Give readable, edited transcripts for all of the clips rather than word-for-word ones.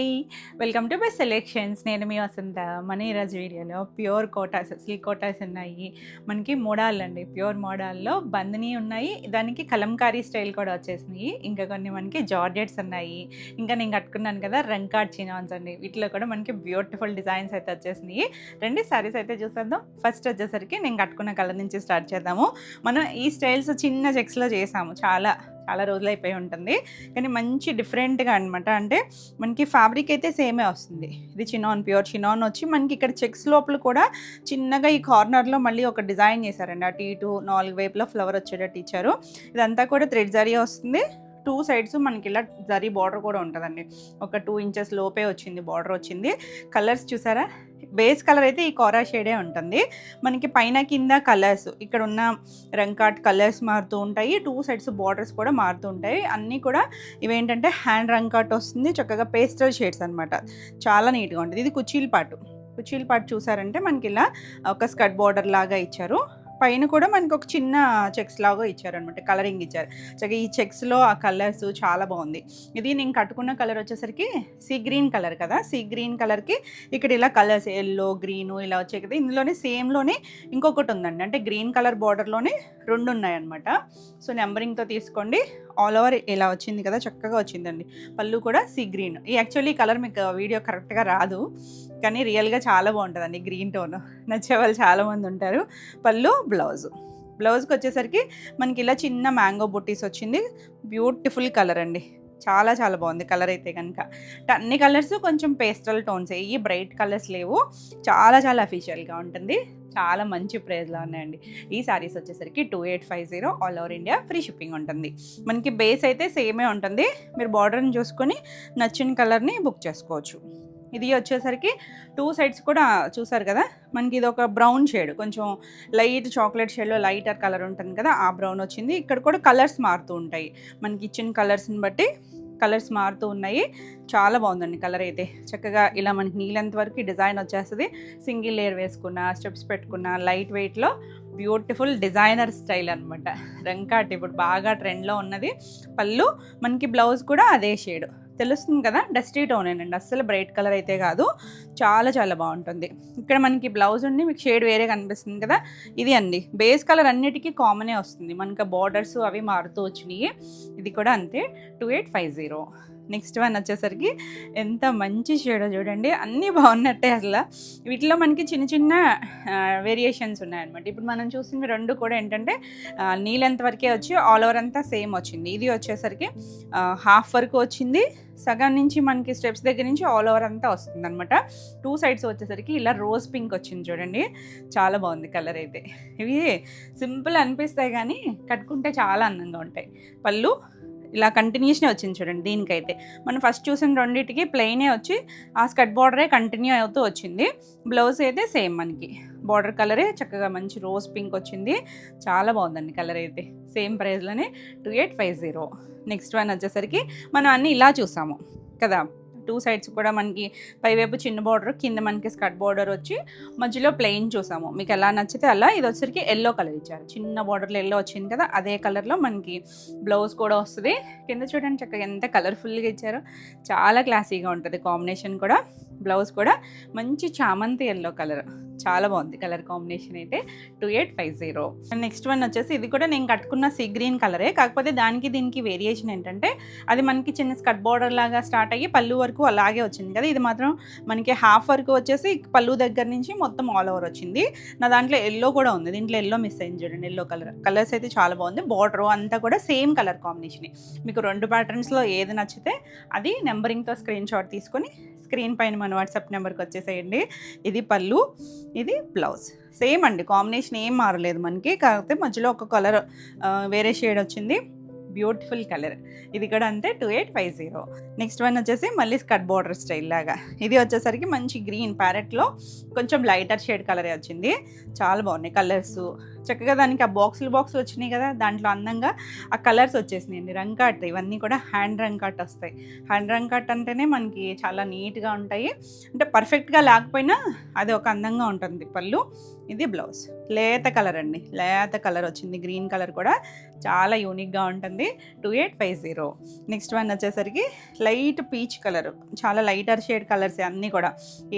Hi! Welcome to best selections. నేను మీ వసంత. మన ఈరోజు వీడియోలో ప్యూర్ కోటాస్, సిల్క్ కోటాస్ ఉన్నాయి. మనకి మోడాలండి. ప్యూర్ మోడాల్లో బందిని ఉన్నాయి. దానికి కలంకారీ స్టైల్ కూడా వచ్చేసినాయి. ఇంకా కొన్ని మనకి జార్జెట్స్ ఉన్నాయి. ఇంకా నేను కట్టుకున్నాను కదా రంకాట్ చినాన్స్ అండి. వీటిలో కూడా మనకి బ్యూటిఫుల్ డిజైన్స్ అయితే వచ్చేసినాయి. రెండు సారీస్ అయితే చూసేద్దాం. ఫస్ట్ వచ్చేసరికి నేను కట్టుకున్న కలర్ నుంచి స్టార్ట్ చేద్దాము. మనం ఈ స్టైల్స్ చిన్న చెక్స్లో చేసాము. చాలా రోజులు అయిపోయి ఉంటుంది, కానీ మంచి డిఫరెంట్గా అనమాట. అంటే మనకి ఫ్యాబ్రిక్ అయితే సేమే వస్తుంది. ఇది చినాన్, ప్యూర్ చినాన్ వచ్చి మనకి ఇక్కడ చెక్స్ లోపల కూడా చిన్నగా ఈ కార్నర్లో మళ్ళీ ఒక డిజైన్ చేశారండి. అటు ఇటు 4 వైపులో ఫ్లవర్ వచ్చేటట్టు ఇచ్చారు. ఇదంతా కూడా థ్రెడ్ జరీ వస్తుంది. 2 సైడ్స్ మనకి ఇలా జరీ బార్డర్ కూడా ఉంటుందండి. ఒక 2 ఇంచెస్ లోపే వచ్చింది, బార్డర్ వచ్చింది. కలర్స్ చూసారా? బేస్ కలర్ అయితే ఈ కోరా షేడే ఉంటుంది. మనకి పైన కింద కలర్స్ ఇక్కడ ఉన్న రంకాట్ కలర్స్ మారుతూ ఉంటాయి. 2 సైడ్స్ బార్డర్స్ కూడా మారుతూ ఉంటాయి. అన్నీ కూడా ఇవేంటంటే హ్యాండ్ రంకాట్ వస్తుంది. చక్కగా పేస్టల్ షేడ్స్ అనమాట. చాలా నీట్గా ఉంటుంది. ఇది కుచీల్ పాటు చూసారంటే మనకి ఇలా ఒక స్కర్ట్ బార్డర్ లాగా ఇచ్చారు. పైన కూడా మనకి ఒక చిన్న చెక్స్ లాగా ఇచ్చారనమాట, కలరింగ్ ఇచ్చారు. చక్కగా ఈ చెక్స్లో ఆ కలర్స్ చాలా బాగుంది. ఇది నేను కట్టుకున్న కలర్ వచ్చేసరికి సీ గ్రీన్ కలర్ కదా. సీ గ్రీన్ కలర్కి ఇక్కడ ఇలా కలర్స్ ఎల్లో, గ్రీను ఇలా వచ్చాయి కదా. ఇందులోనే సేమ్లోనే ఇంకొకటి ఉందండి. అంటే గ్రీన్ కలర్ బార్డర్లోనే 2 ఉన్నాయన్నమాట. సో నెంబరింగ్తో తీసుకోండి. ఆల్ ఓవర్ ఇలా వచ్చింది కదా, చక్కగా వచ్చిందండి. పళ్ళు కూడా సీ గ్రీన్. ఈ యాక్చువల్లీ కలర్ మీకు వీడియో కరెక్ట్గా రాదు, కానీ రియల్గా చాలా బాగుంటుందండి. గ్రీన్ టోన్ నచ్చే వాళ్ళు చాలామంది ఉంటారు. పళ్ళు, బ్లౌజ్కి వచ్చేసరికి మనకి ఇలా చిన్న మ్యాంగో బుట్టీస్ వచ్చింది. బ్యూటిఫుల్ కలర్ అండి. చాలా బాగుంది కలర్ అయితే కనుక. అన్ని కలర్స్ కొంచెం పేస్టల్ టోన్స్, ఈ బ్రైట్ కలర్స్ లేవు. చాలా అఫీషియల్గా ఉంటుంది. చాలా మంచి ప్రైస్లో ఉన్నాయండి. ఈ శారీస్ వచ్చేసరికి 2850 all over India free shipping ఉంటుంది. మనకి బేస్ అయితే సేమే ఉంటుంది. మీరు బార్డర్ని చూసుకొని నచ్చిన కలర్ని బుక్ చేసుకోవచ్చు. ఇది వచ్చేసరికి 2 సైడ్స్ కూడా చూసారు కదా. మనకి ఇది ఒక బ్రౌన్ షేడ్, కొంచెం లైట్ చాక్లెట్ షేడ్లో లైటర్ కలర్ ఉంటుంది కదా, ఆ బ్రౌన్ వచ్చింది. ఇక్కడ కూడా కలర్స్ మారుతూ ఉంటాయి. మనకి ఇచ్చిన కలర్స్ని బట్టి కలర్స్ మారుతూ ఉన్నాయి. చాలా బాగుందండి కలర్ అయితే. చక్కగా ఇలా మనకి నీళ్ళంత వరకు డిజైన్ వచ్చేస్తుంది. సింగిల్ లేయర్ వేసుకున్న, స్టెప్స్ పెట్టుకున్న, లైట్ వెయిట్లో బ్యూటిఫుల్ డిజైనర్ స్టైల్ అనమాట. రంకాట్ ఇప్పుడు బాగా ట్రెండ్లో ఉన్నది. పళ్ళు, మనకి బ్లౌజ్ కూడా అదే షేడ్ తెలుస్తుంది కదా, డస్టీ టోనేనండి. అస్సలు బ్రైట్ కలర్ అయితే కాదు. చాలా బాగుంటుంది. ఇక్కడ మనకి బ్లౌజ్ ఉండి మీకు షేడ్ వేరే కనిపిస్తుంది కదా, ఇది అండి. బేస్ కలర్ అన్నిటికీ కామనే వస్తుంది. మనకి బార్డర్స్ అవి మారుతూ వచ్చినాయి. ఇది కూడా అంతే, 2850. నెక్స్ట్ వన్ వచ్చేసరికి ఎంత మంచి షేడో చూడండి. అన్నీ బాగున్నట్టే అసలు. వీటిలో మనకి చిన్న వేరియేషన్స్ ఉన్నాయన్నమాట. ఇప్పుడు మనం చూసిన 2 కూడా ఏంటంటే నీళ్ళంత వరకే వచ్చి ఆల్ ఓవర్ అంతా సేమ్ వచ్చింది. ఇది వచ్చేసరికి హాఫ్ వరకు వచ్చింది. సగం నుంచి మనకి స్టెప్స్ దగ్గర నుంచి ఆల్ ఓవర్ అంతా వస్తుంది అనమాట. 2 సైడ్స్ వచ్చేసరికి ఇలా రోజ్ పింక్ వచ్చింది చూడండి. చాలా బాగుంది కలర్ అయితే. ఇవి సింపుల్ అనిపిస్తాయి కానీ కట్టుకుంటే చాలా అందంగా ఉంటాయి. పళ్ళు ఇలా కంటిన్యూషనే వచ్చింది చూడండి. దీనికైతే మనం ఫస్ట్ చూసిన రెండింటికి ప్లెయినే వచ్చి ఆ స్కర్ట్ బార్డరే కంటిన్యూ అవుతూ వచ్చింది. బ్లౌజ్ అయితే సేమ్ మనకి బార్డర్ కలరే చక్కగా మంచి రోజ్ పింక్ వచ్చింది. చాలా బాగుందండి కలర్ అయితే. సేమ్ ప్రైస్లోనే 2850. నెక్స్ట్ వన్ వచ్చేసరికి మనం అన్నీ ఇలా చూసాము కదా. 2 సైడ్స్ కూడా మనకి పైవైపు చిన్న బార్డర్, కింద మనకి స్కర్ట్ బార్డర్ వచ్చి మధ్యలో ప్లెయిన్ చూసాము. మీకు ఎలా నచ్చితే అలా. ఇది వచ్చరికి ఎల్లో కలర్ ఇచ్చారు. చిన్న బార్డర్లో ఎల్లో వచ్చింది కదా, అదే కలర్లో మనకి బ్లౌజ్ కూడా వస్తుంది. కింద చూడండి చక్కగా ఎంత కలర్ఫుల్గా ఇచ్చారో. చాలా క్లాసీగా ఉంటుంది కాంబినేషన్ కూడా. బ్లౌజ్ కూడా మంచి చామంతి ఎల్లో కలర్. చాలా బాగుంది కలర్ కాంబినేషన్ అయితే. 2850. నెక్స్ట్ వన్ వచ్చేసి ఇది కూడా నేను కట్టుకున్న సీ గ్రీన్ కలరే, కాకపోతే దానికి దీనికి వేరియేషన్ ఏంటంటే అది మనకి చిన్న స్కర్ట్ బార్డర్ లాగా స్టార్ట్ అయ్యి పళ్ళు వరకు అలాగే వచ్చింది కదా. ఇది మాత్రం మనకి హాఫ్ వరకు వచ్చేసి పళ్ళు దగ్గర నుంచి మొత్తం ఆల్ ఓవర్ వచ్చింది. నా దాంట్లో ఎల్లో కూడా ఉంది. దీంట్లో ఎల్లో మిస్ అయింది చూడండి. ఎల్లో కలర్స్ అయితే చాలా బాగుంది. బార్డర్ అంతా కూడా సేమ్ కలర్ కాంబినేషన్. మీకు 2 ప్యాటర్న్స్లో ఏది నచ్చితే అది నెంబరింగ్తో స్క్రీన్ షాట్ తీసుకొని స్క్రీన్ పైన మన వాట్సాప్ నెంబర్కి వచ్చేసేయండి. ఇది పళ్ళు, ఇది బ్లౌజ్. సేమ్ అండి, కాంబినేషన్ ఏం మారలేదు మనకి. కాకపోతే మధ్యలో ఒక కలర్ వేరే షేడ్ వచ్చింది. Beautiful colour. ఇది కూడా అంతే, 2850. నెక్స్ట్ వన్ వచ్చేసి మళ్ళీ స్కర్ట్ బార్డర్ స్టైల్ లాగా. ఇది వచ్చేసరికి మంచి గ్రీన్ ప్యారెట్లో కొంచెం లైటర్ షేడ్ కలరే వచ్చింది. చాలా బాగున్నాయి కలర్స్. చక్కగా దానికి ఆ బాక్సులు వచ్చినాయి కదా, దాంట్లో అందంగా ఆ కలర్స్ వచ్చేసినాయండి. రంకాట్ ఇవన్నీ కూడా హ్యాండ్ రంకాట్ వస్తాయి. హ్యాండ్ రంకాట్ అంటేనే మనకి చాలా నీట్గా ఉంటాయి. అంటే పర్ఫెక్ట్గా లేకపోయినా అది ఒక అందంగా ఉంటుంది. పళ్ళు, ఇది బ్లౌజ్. లేత కలర్ అండి. లేత కలర్ వచ్చింది. గ్రీన్ కలర్ కూడా చాలా యూనిక్గా ఉంటుంది. 2850. నెక్స్ట్ వన్ వచ్చేసరికి లైట్ పీచ్ కలర్, చాలా లైటర్ షేడ్ కలర్స్ అన్నీ కూడా,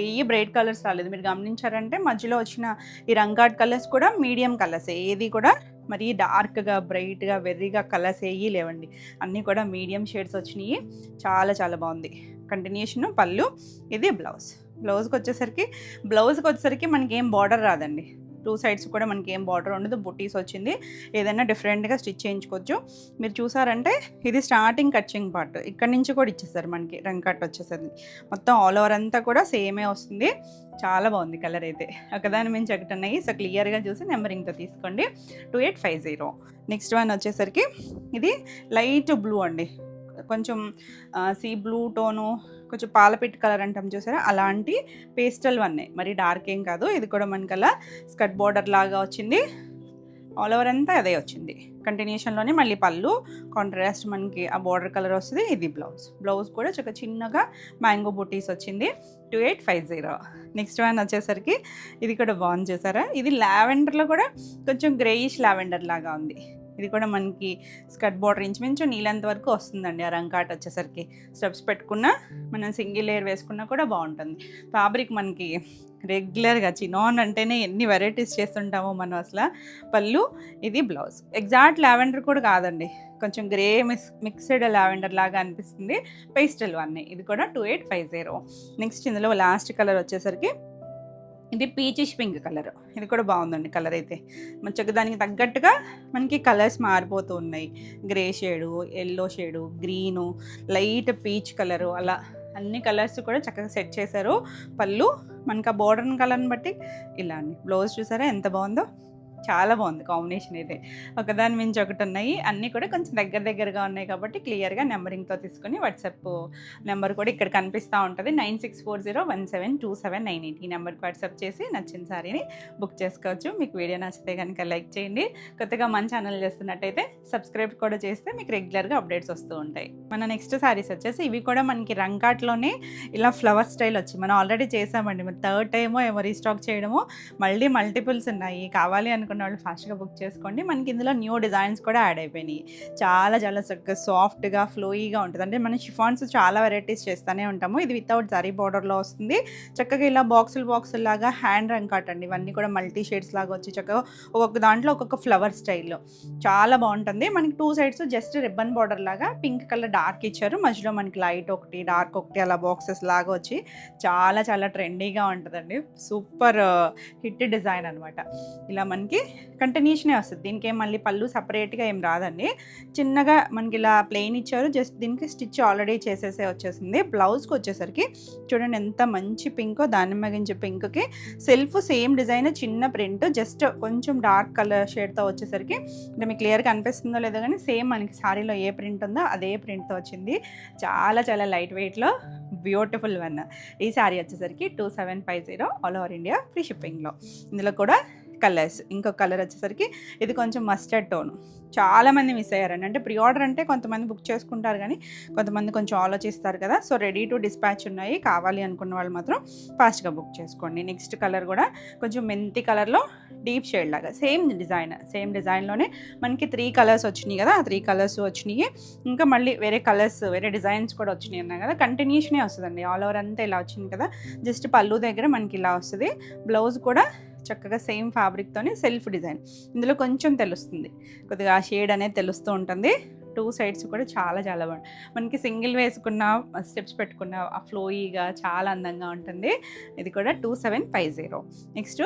ఏ బ్రైట్ కలర్స్ రాలేదు. మీరు గమనించారంటే మధ్యలో వచ్చిన ఈ రంగాట్ కలర్స్ కూడా మీడియం కలర్స్, ఏది కూడా మరీ డార్క్గా బ్రైట్గా వెర్రీగా కలర్స్ ఏవి లేవండి, అన్నీ కూడా మీడియం షేడ్స్ వచ్చినాయి. చాలా చాలా బాగుంది. కంటిన్యూషన్ పళ్ళు, ఇది బ్లౌజ్కి వచ్చేసరికి మనకి ఏం బార్డర్ రాదండి. 2 సైడ్స్ కూడా మనకి ఏం బార్డర్ ఉండదు, బుటీస్ వచ్చింది. ఏదైనా డిఫరెంట్గా స్టిచ్ చేయించుకోవచ్చు. మీరు చూసారంటే ఇది స్టార్టింగ్ కట్చింగ్ పార్ట్, ఇక్కడ నుంచి కూడా ఇచ్చేస్తారు మనకి రంగ్ కట్ వచ్చేసరికి. మొత్తం ఆల్ ఓవర్ అంతా కూడా సేమే వస్తుంది. చాలా బాగుంది కలర్ అయితే, ఒకదాని మించి ఒకటి ఉన్నాయి. సో క్లియర్గా చూసి నెంబరింగ్తో తీసుకోండి. 2850. నెక్స్ట్ వన్ వచ్చేసరికి ఇది లైట్ బ్లూ అండి, కొంచెం సీ బ్లూ టోను, కొంచెం పాలపిట్ కలర్ అంటాం చూసారా, అలాంటి పేస్టల్ వన్నే, మరి డార్క్ ఏం కాదు. ఇది కూడా మనకలా స్కర్ట్ బార్డర్ లాగా వచ్చింది, ఆల్ ఓవర్ అంతా అదే వచ్చింది. కంటిన్యూషన్లోనే మళ్ళీ పళ్ళు కాంట్రాస్ట్ మనకి ఆ బార్డర్ కలర్ వస్తుంది. ఇది బ్లౌజ్ కూడా చిన్నగా మ్యాంగో బుటీస్ వచ్చింది. 2850. నెక్స్ట్ వన్ వచ్చేసరికి ఇది కూడా బాగుంది చూసారా, ఇది లావెండర్లో కూడా కొంచెం గ్రేయిష్ లావెండర్ లాగా ఉంది. ఇది కూడా మనకి స్కర్ట్ బార్డర్ ఇంచుమించు నీళ్ళంత వరకు వస్తుందండి. ఆ రంకాట్ వచ్చేసరికి స్టెప్స్ పెట్టుకున్నా, మనం సింగిల్ లేయర్ వేసుకున్నా కూడా బాగుంటుంది. ఫ్యాబ్రిక్ మనకి రెగ్యులర్గా చినాన్ అంటేనే ఎన్ని వెరైటీస్ చేస్తుంటామో మనం అసలు. పళ్ళు, ఇది బ్లౌజ్. ఎగ్జాక్ట్ లావెండర్ కూడా కాదండి, కొంచెం గ్రే మిక్స్డ్ లావెండర్ లాగా అనిపిస్తుంది. పేస్టల్ వన్, ఇది కూడా 2850. నెక్స్ట్ ఇందులో లాస్ట్ కలర్ వచ్చేసరికి ఇది పీచిష్ పింక్ కలర్, ఇది కూడా బాగుందండి కలర్ అయితే. మంచిగా దానికి తగ్గట్టుగా మనకి కలర్స్ మారిపోతూ ఉన్నాయి. Grey shade, yellow shade, green, light peach colour, అలా అన్ని కలర్స్ కూడా చక్కగా సెట్ చేశారు. పళ్ళు మనకి ఆ బోర్డర్ కలర్ని బట్టి ఇలా అండి. బ్లౌజ్ చూసారా ఎంత బాగుందో, చాలా బాగుంది కాంబినేషన్ అయితే. ఒకదాని మించి ఒకటి ఉన్నాయి, అన్నీ కూడా కొంచెం దగ్గరగా ఉన్నాయి కాబట్టి క్లియర్గా నెంబరింగ్తో తీసుకొని వాట్సాప్ నెంబర్ కూడా ఇక్కడ కనిపిస్తూ ఉంటుంది. 9640172798 ఈ నెంబర్కి వాట్సాప్ చేసి నచ్చిన సారీని బుక్ చేసుకోవచ్చు. మీకు వీడియో నచ్చితే కనుక లైక్ చేయండి. కొత్తగా మన ఛానల్ చేస్తున్నట్టయితే సబ్స్క్రైబ్ కూడా చేస్తే మీకు రెగ్యులర్గా అప్డేట్స్ వస్తూ ఉంటాయి. మన నెక్స్ట్ సారీస్ వచ్చేసి ఇవి కూడా మనకి రంకాట్లోనే ఇలా ఫ్లవర్ స్టైల్ వచ్చి మనం ఆల్రెడీ చేసామండి. మరి థర్డ్ టైమో ఏమో రీస్టాక్ చేయడమో, మళ్ళీ మల్టిపుల్స్ ఉన్నాయి. కావాలి అనుకున్న వాళ్ళు ఫాస్ట్గా బుక్ చేసుకోండి. మనకి ఇందులో న్యూ డిజైన్స్ కూడా యాడ్ అయిపోయినాయి. చాలా చక్కగా సాఫ్ట్గా ఫ్లోయీగా ఉంటుంది. అంటే మనం షిఫాన్స్ చాలా వెరైటీస్ చేస్తూనే ఉంటాము. ఇది వితౌట్ జరీ బార్డర్లో వస్తుంది. చక్కగా ఇలా బాక్సులు లాగా హ్యాండ్ రంకాట్ అండి. ఇవన్నీ కూడా మల్టీ షేడ్స్ లాగా వచ్చి చక్కగా ఒక్కొక్క దాంట్లో ఒక్కొక్క ఫ్లవర్ స్టైల్లో చాలా బాగుంటుంది. మనకి 2 సైడ్స్ జస్ట్ రిబ్బన్ బార్డర్ లాగా పింక్ కలర్ డార్క్ ఇచ్చారు. మధ్యలో మనకి లైట్ ఒకటి డార్క్ ఒకటి అలా బాక్సెస్ లాగా వచ్చి చాలా ట్రెండీగా ఉంటుందండి. సూపర్ హిట్ డిజైన్ అనమాట. ఇలా మనకి కంటిన్యూషనే వస్తుంది. దీనికి ఏం మళ్ళీ పళ్ళు సపరేట్గా ఏం రాదండి. చిన్నగా మనకి ఇలా ప్లెయిన్ ఇచ్చారు. జస్ట్ దీనికి స్టిచ్ ఆల్రెడీ చేసేసే వచ్చేసింది. బ్లౌజ్కి వచ్చేసరికి చూడండి ఎంత మంచి పింకో, దానిమ్మ గింజ పింక్కి సెల్ఫ్ సేమ్ డిజైన్, చిన్న ప్రింట్, జస్ట్ కొంచెం డార్క్ కలర్ షేడ్తో వచ్చేసరికి అంటే మీకు క్లియర్గా అనిపిస్తుందో లేదో కానీ సేమ్ మనకి సారీలో ఏ ప్రింట్ ఉందో అదే ప్రింట్తో వచ్చింది. చాలా లైట్ వెయిట్లో బ్యూటిఫుల్ వన్. ఈ సారీ వచ్చేసరికి 2750 ఆల్ ఓవర్ ఇండియా ఫ్రీ షిప్పింగ్లో. ఇందులో కూడా కలర్స్, ఇంకొక కలర్ వచ్చేసరికి ఇది కొంచెం మస్టర్డ్ టోను. చాలామంది మిస్ అయ్యారండి. అంటే ప్రీ ఆర్డర్ అంటే కొంతమంది బుక్ చేసుకుంటారు కానీ కొంతమంది కొంచెం ఆలోచిస్తారు కదా. సో రెడీ టు డిస్పాచ్ ఉన్నాయి, కావాలి అనుకున్న వాళ్ళు మాత్రం ఫాస్ట్గా బుక్ చేసుకోండి. నెక్స్ట్ కలర్ కూడా కొంచెం మెంతి కలర్లో డీప్ షేడ్ లాగా సేమ్ డిజైన్లోనే మనకి 3 కలర్స్ వచ్చినాయి కదా. ఆ 3 కలర్స్ వచ్చినాయి. ఇంకా మళ్ళీ వేరే కలర్స్ వేరే డిజైన్స్ కూడా వచ్చినాయి అన్నా కదా. కంటిన్యూషనే వస్తుందండి. ఆల్ ఓవర్ అంతా ఇలా వచ్చింది కదా. జస్ట్ పళ్ళు దగ్గర మనకి ఇలా వస్తుంది. బ్లౌజ్ కూడా చక్కగా సేమ్ ఫ్యాబ్రిక్తోనే సెల్ఫ్ డిజైన్. ఇందులో కొంచెం తెలుస్తుంది, కొద్దిగా ఆ షేడ్ అనేది తెలుస్తూ ఉంటుంది. 2 సైడ్స్ కూడా చాలా బాగుంది. మనకి సింగిల్ వేసుకున్న స్టెప్స్ పెట్టుకున్న ఆ ఫ్లోయీగా చాలా అందంగా ఉంటుంది. ఇది కూడా 2750. నెక్స్ట్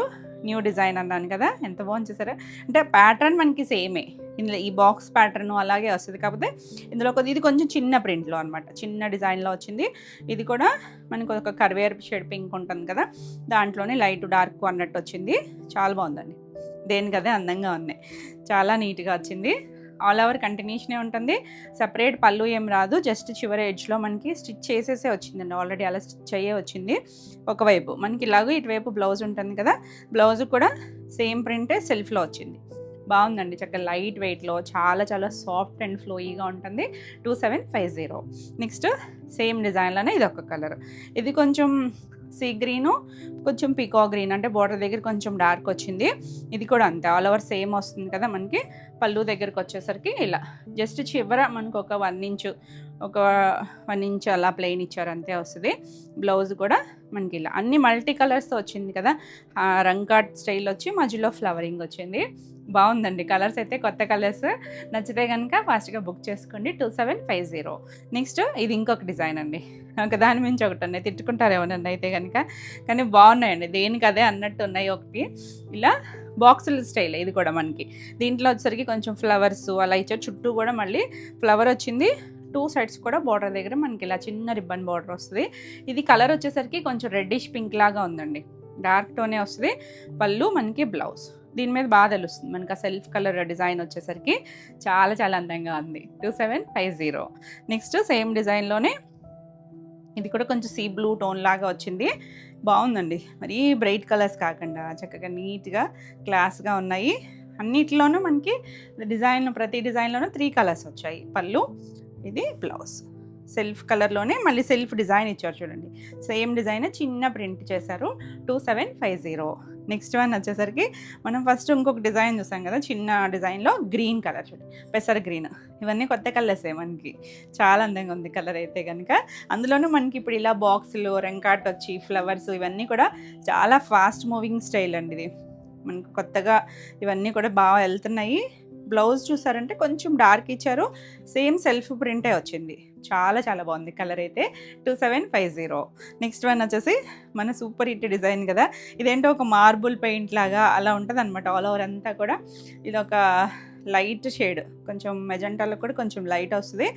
న్యూ డిజైన్ అన్నాను కదా, ఎంత బాగుంది చూసారా. అంటే ప్యాటర్న్ మనకి సేమే, ఇందులో ఈ బాక్స్ ప్యాటర్న్ అలాగే వస్తుంది. కాకపోతే ఇందులో ఇది కొంచెం చిన్న ప్రింట్లో అనమాట, చిన్న డిజైన్లో వచ్చింది. ఇది కూడా మనకు ఒక కర్వేర్ షేడ్ పింక్ ఉంటుంది కదా, దాంట్లోనే లైట్ డార్క్ అన్నట్టు వచ్చింది. చాలా బాగుందండి, దేనికదే అందంగా ఉన్నాయి. చాలా నీట్గా వచ్చింది. ఆల్ ఓవర్ కంటిన్యూషనే ఉంటుంది. సపరేట్ పళ్ళు ఏం రాదు. జస్ట్ చివరి ఎడ్జ్లో మనకి స్టిచ్ చేసేసే వచ్చిందండి. ఆల్రెడీ అలా స్టిచ్ అయ్యే వచ్చింది. ఒకవైపు మనకి ఇలాగో ఇటువైపు బ్లౌజ్ ఉంటుంది కదా, బ్లౌజ్ కూడా సేమ్ ప్రింటే సెల్ఫ్లో వచ్చింది. బాగుందండి, చక్కగా లైట్ వెయిట్లో చాలా సాఫ్ట్ అండ్ ఫ్లోయీగా ఉంటుంది. 2750. నెక్స్ట్ సేమ్ డిజైన్లోనే ఇది ఒక కలర్. ఇది కొంచెం సీ గ్రీను, కొంచెం పికా గ్రీన్ అంటే బార్డర్ దగ్గర కొంచెం డార్క్ వచ్చింది. ఇది కూడా అంతే ఆల్ ఓవర్ సేమ్ వస్తుంది కదా మనకి. పళ్ళు దగ్గరికి వచ్చేసరికి ఇలా జస్ట్ చివర మనకు ఒక 1 ఇంచు ఒక 1 ఇంచ్ అలా ప్లెయిన్ ఇచ్చారు అంతే వస్తుంది. బ్లౌజ్ కూడా మనకి ఇలా అన్ని మల్టీ కలర్స్తో వచ్చింది కదా. రంగాట్ స్టైల్ వచ్చి మధ్యలో ఫ్లవరింగ్ వచ్చింది. బాగుందండి. కలర్స్ అయితే కొత్త కలర్స్. నచ్చితే కనుక ఫాస్ట్గా బుక్ చేసుకోండి. 2750. నెక్స్ట్ ఇది ఇంకొక డిజైన్ అండి. ఒక దాని మించి ఒకటి ఉన్నాయి, తిట్టుకుంటారేమో నన్ను అయితే కనుక, కానీ బాగున్నాయండి. దేనికి అదే అన్నట్టు ఉన్నాయి. ఒకటి ఇలా బాక్సుల స్టైల్ ఇది కూడా మనకి. దీంట్లో వచ్చేసరికి కొంచెం ఫ్లవర్స్ అలా ఇచ్చారు. చుట్టూ కూడా మళ్ళీ ఫ్లవర్ వచ్చింది. 2 సైడ్స్ కూడా బార్డర్ దగ్గర మనకి ఇలా చిన్న రిబ్బన్ బార్డర్ వస్తుంది. ఇది కలర్ వచ్చేసరికి కొంచెం రెడ్డిష్ పింక్ లాగా ఉందండి. డార్క్ టోనే వస్తుంది. పళ్ళు మనకి బ్లౌజ్ దీని మీద బాగా తెలుస్తుంది మనకి. ఆ సెల్ఫ్ కలర్ డిజైన్ వచ్చేసరికి చాలా చాలా అందంగా ఉంది. 2750. నెక్స్ట్ సేమ్ డిజైన్లోనే ఇది కూడా కొంచెం సీ బ్లూ టోన్ లాగా వచ్చింది. బాగుందండి. మరీ బ్రైట్ కలర్స్ కాకుండా చక్కగా నీట్గా క్లాస్గా ఉన్నాయి. అన్నిటిలోనూ మనకి ప్రతి డిజైన్లోనూ 3 కలర్స్ వచ్చాయి. పళ్ళు, ఇది బ్లౌజ్. సెల్ఫ్ కలర్లోనే మళ్ళీ సెల్ఫ్ డిజైన్ ఇచ్చారు చూడండి. సేమ్ డిజైన్ చిన్న ప్రింట్ చేశారు. 2750. నెక్స్ట్ వన్ వచ్చేసరికి మనం ఫస్ట్ ఇంకొక డిజైన్ చూసాం కదా, చిన్న డిజైన్లో గ్రీన్ కలర్ చూడండి, పెసర్ గ్రీన్. ఇవన్నీ కొత్త కలర్సే మనకి. చాలా అందంగా ఉంది కలర్ అయితే కనుక. అందులోనూ మనకి ఇప్పుడు ఇలా బాక్సులు, రెంకాట్ వచ్చి ఫ్లవర్స్ ఇవన్నీ కూడా చాలా ఫాస్ట్ మూవింగ్ స్టైల్ అండి ఇది. మనకు కొత్తగా ఇవన్నీ కూడా బాగా వెళ్తున్నాయి. బ్లౌజ్ చూసారంటే కొంచెం డార్క్ ఇచ్చారు. సేమ్ సెల్ఫ్ ప్రింటే వచ్చింది. చాలా చాలా బాగుంది కలర్ అయితే. 2750. నెక్స్ట్ వన్ వచ్చేసి మన సూపర్ హిట్ డిజైన్ కదా. ఇదేంటో ఒక మార్బుల్ పెయింట్ లాగా అలా ఉంటుంది అనమాట. ఆల్ ఓవర్ అంతా కూడా ఇది ఒక లైట్ షేడ్, కొంచెం మెజెంటాలో కూడా కొంచెం లైట్ వస్తుంది.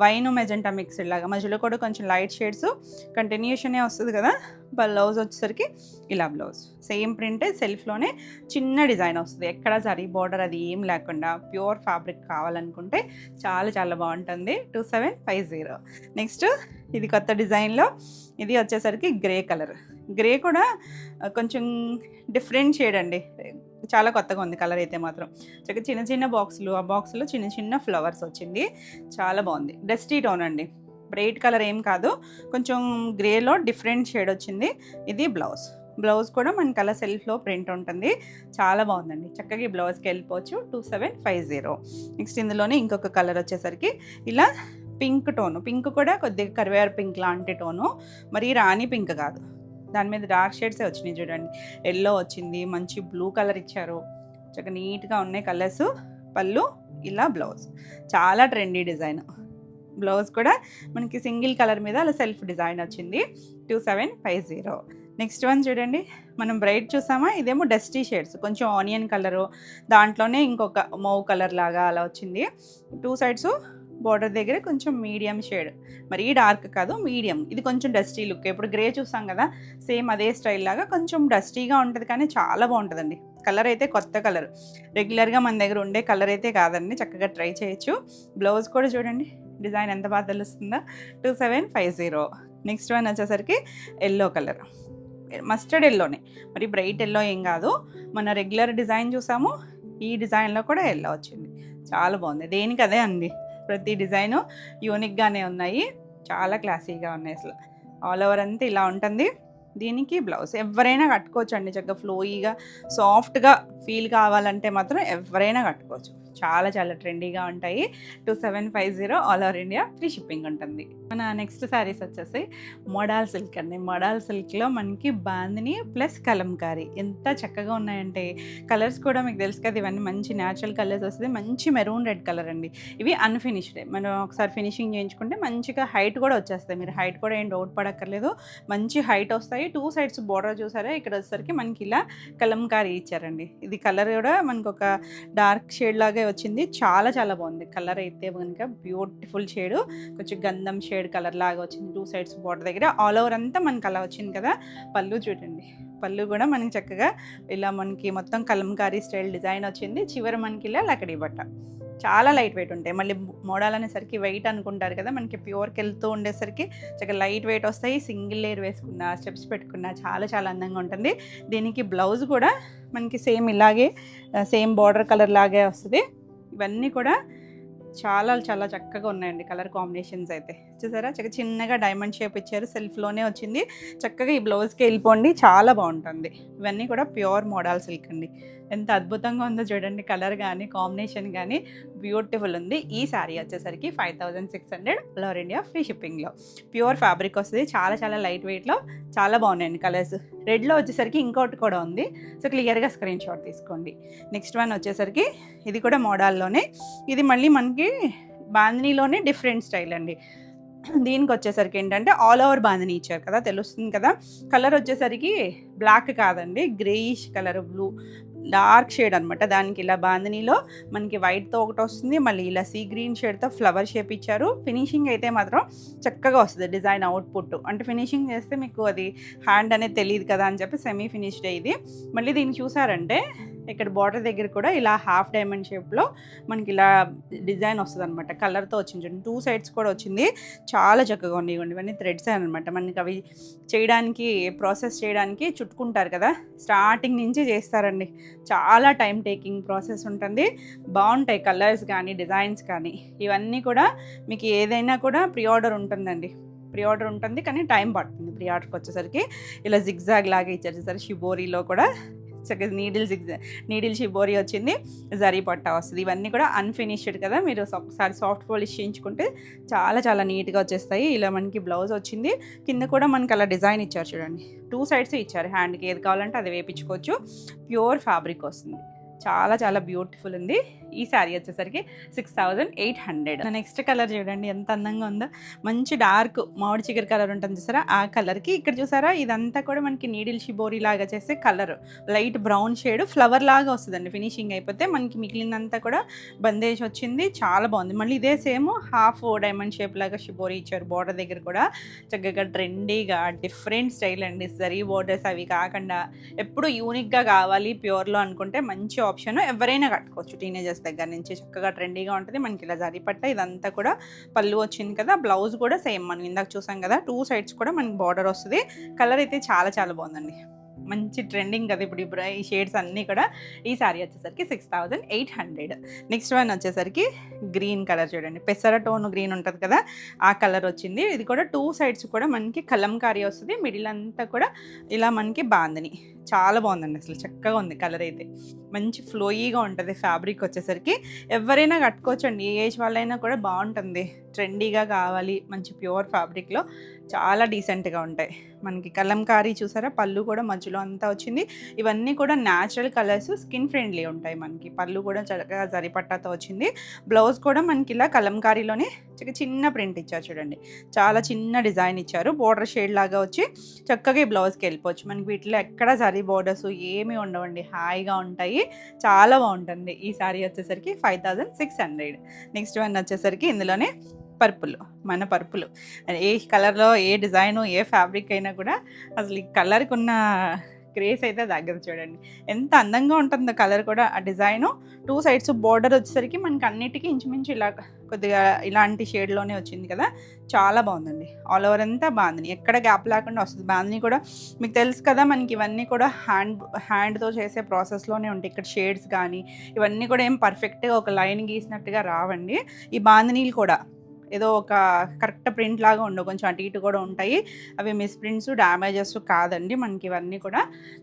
వైన్ మెజెంటా మిక్స్డ్ లాగా మధ్యలో కూడా కొంచెం లైట్ షేడ్స్ కంటిన్యూషనే వస్తుంది కదా. బ్లౌజ్ వచ్చేసరికి ఇలా బ్లౌజ్ సేమ్ ప్రింట్ సెల్ఫ్లోనే చిన్న డిజైన్ వస్తుంది. ఎక్కడ సరీ బార్డర్ అది ఏం లేకుండా ప్యూర్ ఫ్యాబ్రిక్ కావాలనుకుంటే చాలా చాలా బాగుంటుంది. 2750. నెక్స్ట్ ఇది కొత్త డిజైన్లో ఇది వచ్చేసరికి గ్రే కలర్. గ్రే కూడా కొంచెం డిఫరెంట్ షేడ్ అండి. చాలా కొత్తగా ఉంది కలర్ అయితే మాత్రం. చక్కగా చిన్న చిన్న బాక్సులు, ఆ బాక్సులో చిన్న చిన్న ఫ్లవర్స్ వచ్చింది. చాలా బాగుంది. డస్టీ టోన్ అండి, బ్రైట్ కలర్ ఏం కాదు. కొంచెం గ్రేలో డిఫరెంట్ షేడ్ వచ్చింది. ఇది బ్లౌజ్ కూడా మనకి అలా సెల్ఫ్లో ప్రింట్ ఉంటుంది. చాలా బాగుందండి. చక్కగా ఈ బ్లౌజ్కి వెళ్ళిపోవచ్చు. 2750. నెక్స్ట్ ఇందులోనే ఇంకొక కలర్ వచ్చేసరికి ఇలా పింక్ టోను. పింక్ కూడా కొద్దిగా కరివేర్ పింక్ లాంటి టోను, మరి రాణి పింక్ కాదు. దాని మీద డార్క్ షేడ్సే వచ్చినాయి చూడండి. ఎల్లో వచ్చింది, మంచి బ్లూ కలర్ ఇచ్చారు. చక్కగా నీట్గా ఉన్నాయి కలర్స్. పళ్ళు, ఇలా బ్లౌజ్. చాలా ట్రెండీ డిజైన్. బ్లౌజ్ కూడా మనకి సింగిల్ కలర్ మీద అలా సెల్ఫ్ డిజైన్ వచ్చింది. 2750. నెక్స్ట్ వన్ చూడండి, మనం బ్రైట్ చూసామా, ఇదేమో డస్టీ షేడ్స్, కొంచెం ఆనియన్ కలరు, దాంట్లోనే ఇంకొక మౌ కలర్ లాగా అలా వచ్చింది. 2 సైడ్స్ బార్డర్ దగ్గర కొంచెం మీడియం షేడ్, మరీ డార్క్ కాదు, మీడియం. ఇది కొంచెం డస్టీ లుక్. ఇప్పుడు గ్రే చూసాం కదా, సేమ్ అదే స్టైల్ లాగా కొంచెం డస్టీగా ఉంటుంది, కానీ చాలా బాగుంటుందండి. కలర్ అయితే కొత్త కలర్, రెగ్యులర్గా మన దగ్గర ఉండే కలర్ అయితే కాదండి. చక్కగా ట్రై చేయొచ్చు. బ్లౌజ్ కూడా చూడండి డిజైన్ ఎంత బాగా తెలుస్తుందో. 2750. నెక్స్ట్ వన్ వచ్చేసరికి ఎల్లో కలర్, మస్టర్డ్ ఎల్లోనే, మరి బ్రైట్ ఎల్లో ఏం కాదు. మన రెగ్యులర్ డిజైన్ చూసాము, ఈ డిజైన్లో కూడా ఎల్లో వచ్చింది. చాలా బాగుంది. దేనికి అదే అండి. ప్రతి డిజైను యూనిక్గానే ఉన్నాయి, చాలా క్లాసీగా ఉన్నాయి. అసలు ఆల్ ఓవర్ అంతా ఇలా ఉంటుంది. దీనికి బ్లౌజ్ ఎవరైనా కట్టుకోవచ్చు అండి. చక్కగా ఫ్లోయీగా సాఫ్ట్గా ఫీల్ కావాలంటే మాత్రం ఎవరైనా కట్టుకోవచ్చు. చాలా చాలా ట్రెండీగా ఉంటాయి. 2750 all over India free shipping ఉంటుంది. మన నెక్స్ట్ శారీస్ వచ్చేసి మోడాల్ సిల్క్ అండి. మోడాల్ సిల్క్లో మనకి బాందిని ప్లస్ కలంకారీ ఎంత చక్కగా ఉన్నాయంటే, కలర్స్ కూడా మీకు తెలుసు కదా, ఇవన్నీ మంచి న్యాచురల్ కలర్స్ వస్తుంది. మంచి మెరూన్ రెడ్ కలర్ అండి. ఇవి అన్ఫినిష్డ్, మనం ఒకసారి ఫినిషింగ్ చేయించుకుంటే మంచిగా హైట్ కూడా వచ్చేస్తాయి. మీరు హైట్ కూడా ఏం డౌట్ పడక్కర్లేదు, మంచి హైట్ వస్తాయి. 2 సైడ్స్ బోర్డర్ చూసారా, ఇక్కడ వచ్చేసరికి మనకి ఇలా కలంకారీ ఇచ్చారండి. ఇది కలర్ కూడా మనకు ఒక డార్క్ షేడ్ లాగే వచ్చింది. చాలా చాలా బాగుంది కలర్ అయితే కనుక. బ్యూటిఫుల్ షేడ్, కొంచెం గంధం షేడ్ కలర్ లాగా వచ్చింది. 2 సైడ్స్ బోర్డర్ దగ్గర ఆల్ ఓవర్ అంతా మనకి అలా వచ్చింది కదా. పళ్ళు చూడండి, పళ్ళు కూడా మనకి చక్కగా ఇలా మనకి మొత్తం కలంకారీ స్టైల్ డిజైన్ వచ్చింది. చివర మనకి ఇలా లకడీ బట్ట. చాలా లైట్ వెయిట్ ఉంటాయి. మళ్ళీ మోడల్ అనేసరికి వెయిట్ అనుకుంటారు కదా, మనకి ప్యూర్కి వెళ్తూ ఉండేసరికి చక్కగా లైట్ వెయిట్ వస్తాయి. సింగిల్ లేయర్ వేసుకున్నా, స్టెప్స్ పెట్టుకున్నా చాలా చాలా అందంగా ఉంటుంది. దీనికి బ్లౌజ్ కూడా మనకి సేమ్ ఇలాగే సేమ్ బార్డర్ కలర్ లాగే వస్తుంది. ఇవన్నీ కూడా చాలా చాలా చక్కగా ఉన్నాయండి కలర్ కాంబినేషన్స్ అయితే. చూసారా చిన్నగా డైమండ్ షేప్ ఇచ్చారు. సెల్ఫ్‌లోనే వచ్చింది. చక్కగా ఈ బ్లౌజ్‌కి ఎళ్ళిపోండి చాలా బావుంటుంది. ఇవన్నీ కూడా ప్యూర్ మోడల్ సిల్క్ అండి. ఎంత అద్భుతంగా ఉందో చూడండి. కలర్ గానీ, కాంబినేషన్ గానీ బ్యూటిఫుల్ ఉంది. ఈ శారీ వచ్చేసరికి 5600 ఆల్ ఓవర్ ఇండియా ఫ్రీ షిప్పింగ్‌లో. ప్యూర్ ఫ్యాబ్రిక్ వస్తది. చాలా చాలా లైట్ వెయిట్‌లో చాలా బాగున్నాయండి కలర్స్. రెడ్‌లో వచ్చేసరికి ఇంకోటి కూడా ఉంది. సో, క్లియర్‌గా స్క్రీన్ షాట్ తీసుకోండి. నెక్స్ట్ వన్ వచ్చేసరికి ఇది కూడా మోడల్‌లోనే. ఇది మళ్ళీ మనకి బాందినీలోనే డిఫరెంట్ స్టైల్ అండి. దీనికొచ్చేసరికి ఏంటంటే ఆల్ ఓవర్ బాందిని ఇచ్చారు కదా! తెలుస్తుంది కదా! కలర్ వచ్చేసరికి బ్లాక్ కాదండి. Greyish colour blue dark shade అనమాట. దానికి ఇలా బాందినీలో మనకి వైట్‌తో ఒకటొస్తుంది. మళ్ళీ ఇలా సీ గ్రీన్ షేడ్‌తో ఫ్లవర్ షేప్ ఇచ్చారు. ఫినిషింగ్ అయితే మాత్రం చక్కగా వస్తది డిజైన్ అవుట్‌పుట్. అంటే ఫినిషింగ్ చేస్తే మీకు అది హ్యాండ్ అనేది తెలీదు కదా అని చెప్పి సెమీ ఫినిష్డే ఇది. మళ్ళీ దీన్ని చూసారంటే ఇక్కడ బార్డర్ దగ్గర కూడా ఇలా హాఫ్ డైమండ్ షేప్‌లో మనకి ఇలా డిజైన్ వస్తదనమాట. కలర్‌తో వచ్చింది చూడండి. 2 సైడ్స్ కూడా వచ్చింది. చాలా చక్కగా ఉన్నాయి. ఇగోండి ఇవన్నీ థ్రెడ్సే అనమాట. మనకి అవి చేయడానికి ప్రాసెస్ చేయడానికి చుట్టుకుంటారు కదా! స్టార్టింగ్ నుంచి చేస్తారండి. చాలా టైమ్ టేకింగ్ ప్రాసెస్ ఉంటుంది. బావుంటాయి కలర్స్ కానీ, డిజైన్స్ కానీ. ఇవన్నీ కూడా మీకు ఏదైనా కూడా ప్రీ ఆర్డర్ ఉంటుందండి. ప్రీ ఆర్డర్ ఉంటుంది కానీ టైం పడుతుంది. ప్రీ ఆర్డర్‌కొచ్చేసరికి ఇలా జిగ్‌జాగ్ లాగా ఇచ్చారు చూసారా షిబోరీలో కూడా చక్కగా నీడిల్ షిబోరి వచ్చింది. జరీ పట్టా వస్తది. ఇవన్నీ కూడా అన్‌ఫినిష్డ్ కదా! మీరు ఒకసారి సాఫ్ట్ పాలిష్ చేయించుకుంటే చాలా చాలా నీట్‌గా వచ్చేస్తాయి. ఇలా మనకి బ్లౌజ్ వచ్చింది. కింద కూడా మనకి అలా డిజైన్ ఇచ్చారు చూడండి. 2 సైడ్స్ ఇచ్చారు. హ్యాండ్‌కి ఏది కావాలంటే అది వేపించుకోవచ్చు. ప్యూర్ ఫ్యాబ్రిక్ వస్తుంది. చాలా చాలా బ్యూటిఫుల్ ఉంది. ఈ శారీ వచ్చేసరికి 6800. నెక్స్ట్ కలర్ చూడండి ఎంత అందంగా ఉందో. మంచి డార్క్ మామిడి చిగురు కలర్ ఉంటుంది చూసారా ఆ కలర్‌కి ఇక్కడ చూసారా ఇదంతా కూడా మనకి నీడిల్ షిబోరి లాగా చేసే colour light brown shade flower లాగా వస్తుందండి. ఫినిషింగ్ అయిపోతే మనకి మిగిలినంతా కూడా బందేజ్ వచ్చింది. చాలా బాగుంది. మళ్ళీ ఇదే సేమ్ హాఫ్ డైమండ్ షేప్ లాగా షిబోరి ఇచ్చారు. బార్డర్ దగ్గర కూడా చక్కగా ట్రెండీగా డిఫరెంట్ స్టైల్ అండి. జరీ బోర్డర్స్ అవి కాకుండా ఎప్పుడు యూనిక్గా కావాలి ప్యూర్లో అనుకుంటే మంచి ఆప్షన్. ఎవరైనా కట్టుకోవచ్చు. టీనేజర్స్ దగ్గర నుంచి చక్కగా ట్రెండీగా ఉంటుంది. మనకి ఇలా జరీ పట్ట ఇదంతా కూడా పళ్ళు వచ్చింది కదా! బ్లౌజ్ కూడా సేమ్ మనం ఇందాక చూసాం కదా! 2 సైడ్స్ కూడా మనకి బార్డర్ వస్తది. కలర్ అయితే చాలా చాలా బాగుందండి. మంచి ట్రెండింగ్ కదా! ఇప్పుడు ఈ షేడ్స్ అన్నీ కూడా. ఈ శారీ వచ్చేసరికి 6800. నెక్స్ట్ వన్ వచ్చేసరికి గ్రీన్ కలర్ చూడండి. పెసర టోన్ గ్రీన్ ఉంటుంది కదా! ఆ కలర్ వచ్చింది. ఇది కూడా 2 సైడ్స్ కూడా మనకి కలంకారీ వస్తది. మిడిల్ అంతా కూడా ఇలా మనకి బాందిని. చాలా బాగుందండి. అసలు చక్కగా ఉంది కలర్ అయితే. మంచి ఫ్లోయీగా ఉంటుంది ఫ్యాబ్రిక్ వచ్చేసరికి. ఎవరైనా కట్టుకోవచ్చండి. ఏ ఏజ్ వాళ్ళైనా కూడా బాగుంటుంది. ట్రెండీగా కావాలి మంచి ప్యూర్ ఫ్యాబ్రిక్‌లో చాలా డీసెంట్‌గా ఉంటాయి. మనకి కలంకారీ చూసారా పళ్ళు కూడా మధ్యలో అంతా వచ్చింది. ఇవన్నీ కూడా న్యాచురల్ కలర్స్ స్కిన్ ఫ్రెండ్లీ ఉంటాయి మనకి. పళ్ళు కూడా చక్కగా జరీ పట్టాతో వచ్చింది. బ్లౌజ్ కూడా మనకి ఇలా కలంకారీలోనే చిన్న ప్రింట్ ఇచ్చారు చూడండి. చాలా చిన్న డిజైన్ ఇచ్చారు. బోర్డర్ షేడ్ లాగా వచ్చి చక్కగా ఈ బ్లౌజ్‌కి వెళ్ళిపోవచ్చు. మనకి వీటిలో ఎక్కడ జరీ బోర్డర్స్ ఏమీ ఉండవండి. హాయిగా ఉంటాయి. చాలా బాగుంటుంది. ఈ శారీ వచ్చేసరికి 5600. నెక్స్ట్ వన్ వచ్చేసరికి ఇందులోనే పర్పుల్. మన పర్పుల్ ఏ కలర్‌లో ఏ డిజైను ఏ ఫ్యాబ్రిక్ అయినా కూడా అసలు ఈ కలర్‌కున్న క్రేజ్ అయితే తగ్గదు చూడండి. ఎంత అందంగా ఉంటుందో కలర్ కూడా ఆ డిజైను. 2 సైడ్స్ బోర్డర్ వచ్చేసరికి మనకి అన్నిటికీ ఇంచుమించు ఇలా కొద్దిగా ఇలాంటి షేడ్‌లోనే వచ్చింది కదా! చాలా బాగుందండి. ఆల్ ఓవర్ అంతా బాందిని. ఎక్కడ గ్యాప్ లేకుండా వస్తది. బాందిని కూడా మీకు తెలుసు కదా! మనకి ఇవన్నీ కూడా హ్యాండ్‌తో చేసే ప్రాసెస్‌లోనే ఉంటాయి. ఇక్కడ షేడ్స్ కానీ ఇవన్నీ కూడా ఏం పర్ఫెక్ట్‌గా ఒక లైన్ గీసినట్టుగా రావండి. ఈ బాందినీలు కూడా ఏదో ఒక కరెక్ట్ ప్రింట్ లాగా ఉండవు. కొంచెం అటు ఇటు కూడా ఉంటాయి. అవి మిస్‌ప్రింట్స్, డ్యామేజెస్ కాదండి. మనకి ఇవన్నీ కూడా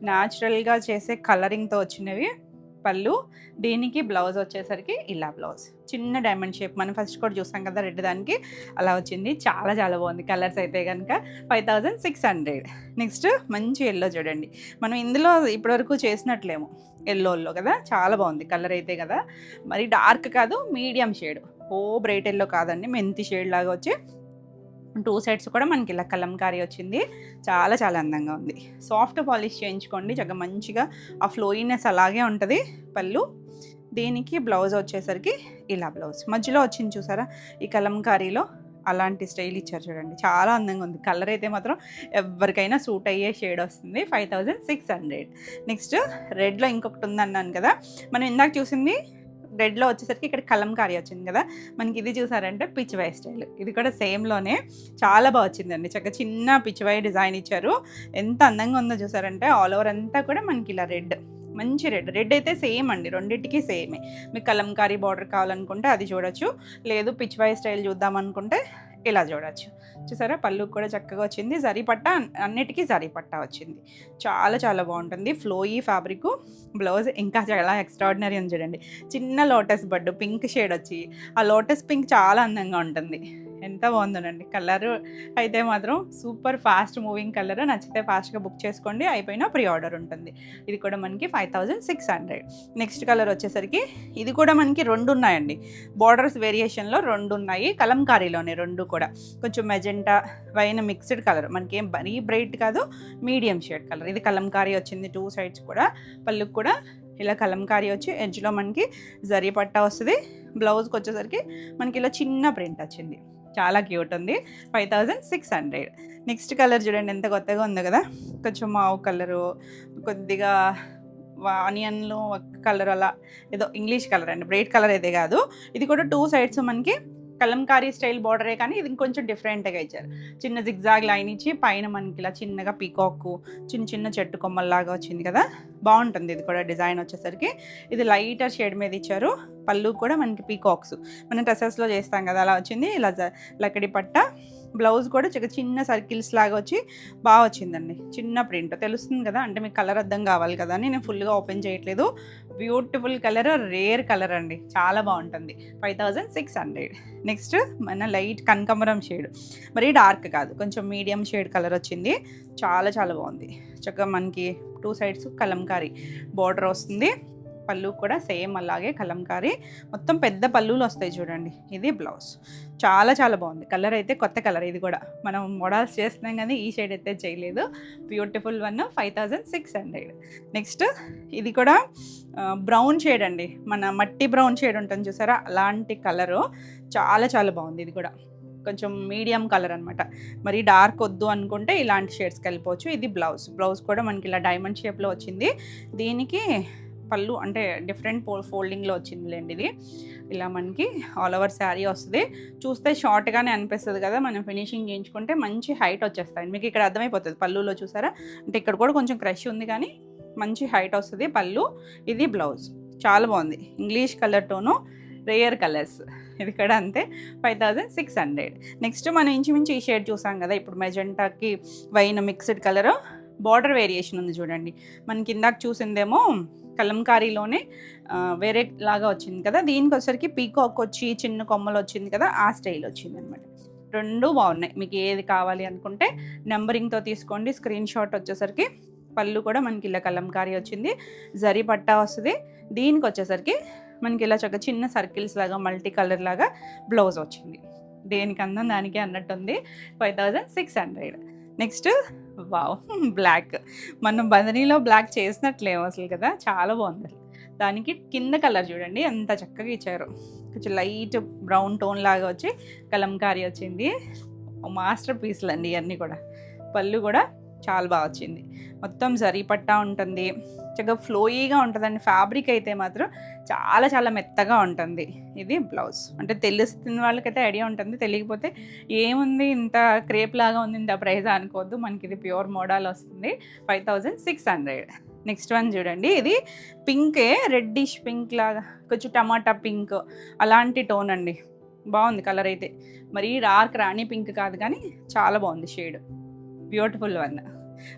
న్యాచురల్‌గా చేసే కలరింగ్‌తో వచ్చినవి. పళ్ళు దీనికి బ్లౌజ్ వచ్చేసరికి ఇలా బ్లౌజ్ చిన్న డైమండ్ షేప్ మనం ఫస్ట్ కూడా చూసాం కదా రెడ్ దానికి అలా వచ్చింది. చాలా చాలా బాగుంది. కలర్స్ అయితే కనుక 5600. నెక్స్ట్ మంచి ఎల్లో చూడండి. మనం ఇందులో ఇప్పటివరకు చేసినట్లేమో ఎల్లోలో కదా చాలా బాగుంది కలర్ అయితే కదా. మరి డార్క్ కాదు మీడియం షేడ్. బ్రైట్ ఎల్లో కాదండి. మెంతి షేడ్ లాగా వచ్చి 2 సైడ్స్ కూడా మనకి ఇలా కలంకారీ వచ్చింది. చాలా చాలా అందంగా ఉంది. సాఫ్ట్ పాలిష్ చేయించుకోండి. చక్కగా మంచిగా ఆ ఫ్లోయినెస్ అలాగే ఉంటుంది. పళ్ళు దీనికి బ్లౌజ్ వచ్చేసరికి ఇలా బ్లౌజ్ మధ్యలో వచ్చింది చూసారా ఈ కలంకారీలో అలాంటి స్టైల్ ఇచ్చారు చూడండి. చాలా అందంగా ఉంది. కలర్ అయితే మాత్రం ఎవరికైనా సూట్ అయ్యే షేడ్ వస్తుంది. 5600. నెక్స్ట్ రెడ్లో ఇంకొకటి ఉందన్నాను కదా. మనం ఇందాక చూసింది రెడ్లో వచ్చేసరికి ఇక్కడ కలంకారీ వచ్చింది కదా. మనకి ఇది చూసారంటే పిచ్చివై స్టైల్. ఇది కూడా సేమ్లోనే చాలా బాగా వచ్చిందండి. చక్కగా చిన్న పిచ్చివై డిజైన్ ఇచ్చారు. ఎంత అందంగా ఉందో చూసారంటే ఆల్ ఓవర్ అంతా కూడా మనకి ఇలా రెడ్ మంచి రెడ్ అయితే సేమ్ అండి, రెండింటికి సేమే. మీకు కలంకారీ బార్డర్ కావాలనుకుంటే అది చూడొచ్చు, లేదు పిచ్ వై స్టైల్ చూద్దాం అనుకుంటే ఇలా చూడొచ్చు. చూసారా పళ్ళు కూడా చక్కగా వచ్చింది, జరీ పట్ట అన్నిటికీ జరీ పట్ట వచ్చింది. చాలా చాలా బాగుంటుంది, ఫ్లోయీ ఫ్యాబ్రిక్. బ్లౌజ్ ఇంకా చాలా ఎక్స్ట్రాడినరీ ఉంది చూడండి, చిన్న లోటస్ బడ్డు పింక్ షేడ్ వచ్చి, ఆ లోటస్ పింక్ చాలా అందంగా ఉంటుంది. ఎంత బాగుందోనండి కలర్ అయితే మాత్రం సూపర్ ఫాస్ట్ మూవింగ్ కలర్. నచ్చితే ఫాస్ట్గా బుక్ చేసుకోండి, అయిపోయినా ప్రీ ఆర్డర్ ఉంటుంది. ఇది కూడా మనకి 5600. నెక్స్ట్ కలర్ వచ్చేసరికి ఇది కూడా మనకి 2 ఉన్నాయండి, బార్డర్స్ వేరియేషన్లో 2 ఉన్నాయి, కలంకారీలోనే 2 కూడా. కొంచెం మెజెంటా వైన్ మిక్స్డ్ కలర్, మనకి ఏం మరీ బ్రైట్ కాదు, మీడియం షేడ్ కలర్. ఇది కలంకారీ వచ్చింది 2 సైడ్స్ కూడా. పళ్ళుకి కూడా ఇలా కలంకారీ వచ్చి ఎడ్జ్లో మనకి జరీ పట్టా వస్తుంది. బ్లౌజ్కి వచ్చేసరికి మనకి ఇలా చిన్న ప్రింట్ వచ్చింది, చాలా క్యూట్ ఉంది. 5600. నెక్స్ట్ కలర్ చూడండి ఎంత కొత్తగా ఉందో కదా, కొంచెం మావు కలరు, కొద్దిగా ఆనియన్లో కలర్, అలా ఏదో ఇంగ్లీష్ కలర్ అండి, బ్రైట్ కలర్ అయితే కాదు. ఇది కూడా 2 సైడ్స్ మనకి కలంకారీ స్టైల్ బార్డరే, కానీ ఇది కొంచెం డిఫరెంట్గా ఇచ్చారు. చిన్న జిగ్జాగ్ లైన్ ఇచ్చి పైన మనకి ఇలా చిన్నగా పీకాక్, చిన్న చిన్న చెట్టు కొమ్మల్లాగా వచ్చింది కదా, బాగుంటుంది. ఇది కూడా డిజైన్ వచ్చేసరికి ఇది లైటర్ షేడ్ మీద ఇచ్చారు. పళ్ళు కూడా మనకి పీకాక్స్ మనం డ్రెస్సెస్లో చేస్తాం కదా అలా వచ్చింది, ఇలా లక్కడి పట్ట. బ్లౌజ్ కూడా చిన్న సర్కిల్స్ లాగా వచ్చి బాగా వచ్చిందండి, చిన్న ప్రింట్ తెలుస్తుంది కదా, అంటే మీకు కలర్ అర్థం కావాలి కదా అని నేను ఫుల్గా ఓపెన్ చేయట్లేదు. బ్యూటిఫుల్ కలర్, రేర్ కలర్ అండి, చాలా బాగుంటుంది. 5600. నెక్స్ట్ మన లైట్ కనకాంబరం షేడ్, మరి డార్క్ కాదు, కొంచెం మీడియం షేడ్ కలర్ వచ్చింది, చాలా చాలా బాగుంది. చక్కగా మనకి 2 సైడ్స్ కలంకారీ బార్డర్ వస్తుంది. పళ్ళు కూడా సేమ్ అలాగే కలంకారీ, మొత్తం పెద్ద పళ్ళులు వస్తాయి చూడండి. ఇది బ్లౌజ్, చాలా చాలా బాగుంది. కలర్ అయితే కొత్త కలర్, ఇది కూడా మనం మోడల్స్ చేస్తున్నాం కానీ ఈ షేడ్ అయితే చేయలేదు. Beautiful one, 5600. నెక్స్ట్ ఇది కూడా బ్రౌన్ షేడ్ అండి, మన మట్టి బ్రౌన్ షేడ్ ఉంటుంది చూసారా, అలాంటి కలరు, చాలా చాలా బాగుంది. ఇది కూడా కొంచెం మీడియం కలర్ అనమాట, మరి డార్క్ వద్దు అనుకుంటే ఇలాంటి షేడ్స్కి వెళ్ళిపోవచ్చు. ఇది బ్లౌజ్ కూడా మనకి ఇలా డైమండ్ షేప్లో వచ్చింది. దీనికి పళ్ళు అంటే డిఫరెంట్ ఫోల్డింగ్లో వచ్చిందిలేండి. ఇది ఇలా మనకి ఆల్ ఓవర్ శారీ వస్తుంది. చూస్తే షార్ట్గానే అనిపిస్తుంది కదా, మనం ఫినిషింగ్ చేయించుకుంటే మంచి హైట్ వచ్చేస్తాయి. మీకు ఇక్కడ అర్థమైపోతుంది పళ్ళులో చూసారా, అంటే ఇక్కడ కూడా కొంచెం క్రష్ ఉంది కానీ మంచి హైట్ వస్తుంది పళ్ళు. ఇది బ్లౌజ్, చాలా బాగుంది, ఇంగ్లీష్ కలర్ టోను, రేయర్ కలర్స్. ఇది కూడా అంతే, 5600. నెక్స్ట్ మనం ఇంచుమించు ఈ షేడ్ చూసాం కదా, ఇప్పుడు మెజెంటాకి wine mixed colour, border variation ఉంది చూడండి. మనకి ఇందాక చూసిందేమో కలంకారీలోనే వేరే లాగా వచ్చింది కదా, దీనికి వచ్చేసరికి పీకాక్ వచ్చి చిన్న కొమ్మలు వచ్చింది కదా, ఆ స్టైల్ వచ్చింది అనమాట. 2 బాగున్నాయి, మీకు ఏది కావాలి అనుకుంటే నెంబరింగ్తో తీసుకోండి. స్క్రీన్ షాట్ వచ్చేసరికి పళ్ళు కూడా మనకి ఇలా కలంకారీ వచ్చింది, జరీ పట్టా వస్తుంది. దీనికి వచ్చేసరికి మనకి ఇలా చక్కగా చిన్న సర్కిల్స్ లాగా మల్టీ కలర్ లాగా బ్లౌజ్ వచ్చింది. దేనికి అందం దానికే అన్నట్టుంది. 5600. నెక్స్ట్ వావ్, బ్లాక్, మనం బంధనీలో బ్లాక్ చేసినట్లేమో అసలు కదా, చాలా బాగుంది. దానికి కింద కలర్ చూడండి ఎంత చక్కగా ఇచ్చారు, కొంచెం లైట్ బ్రౌన్ టోన్ లాగా వచ్చి కలంకారీ వచ్చింది. మాస్టర్ పీస్లు అండి ఇవన్నీ కూడా. పళ్ళు కూడా చాలా బాగా వచ్చింది, మొత్తం జరీ పట్టా ఉంటుంది, చక్కగా ఫ్లోయీగా ఉంటుందండి. ఫ్యాబ్రిక్ అయితే మాత్రం చాలా చాలా మెత్తగా ఉంటుంది. ఇది బ్లౌజ్, అంటే తెలుస్తున్న వాళ్ళకైతే ఐడియా ఉంటుంది, తెలియకపోతే ఏముంది ఇంత క్రేప్ లాగా ఉంది ఇంత ప్రైజ్ అనుకోవద్దు. మనకి ఇది ప్యూర్ మోడల్ వస్తుంది, 5600. నెక్స్ట్ వన్ చూడండి, ఇది పింకే, రెడ్డిష్ పింక్ లాగా, కొంచెం టమాటా పింక్ అలాంటి టోన్ అండి. బాగుంది కలర్ అయితే, మరి డార్క్ రాణి పింక్ కాదు కానీ చాలా బాగుంది షేడ్. బ్యూటిఫుల్ వన్,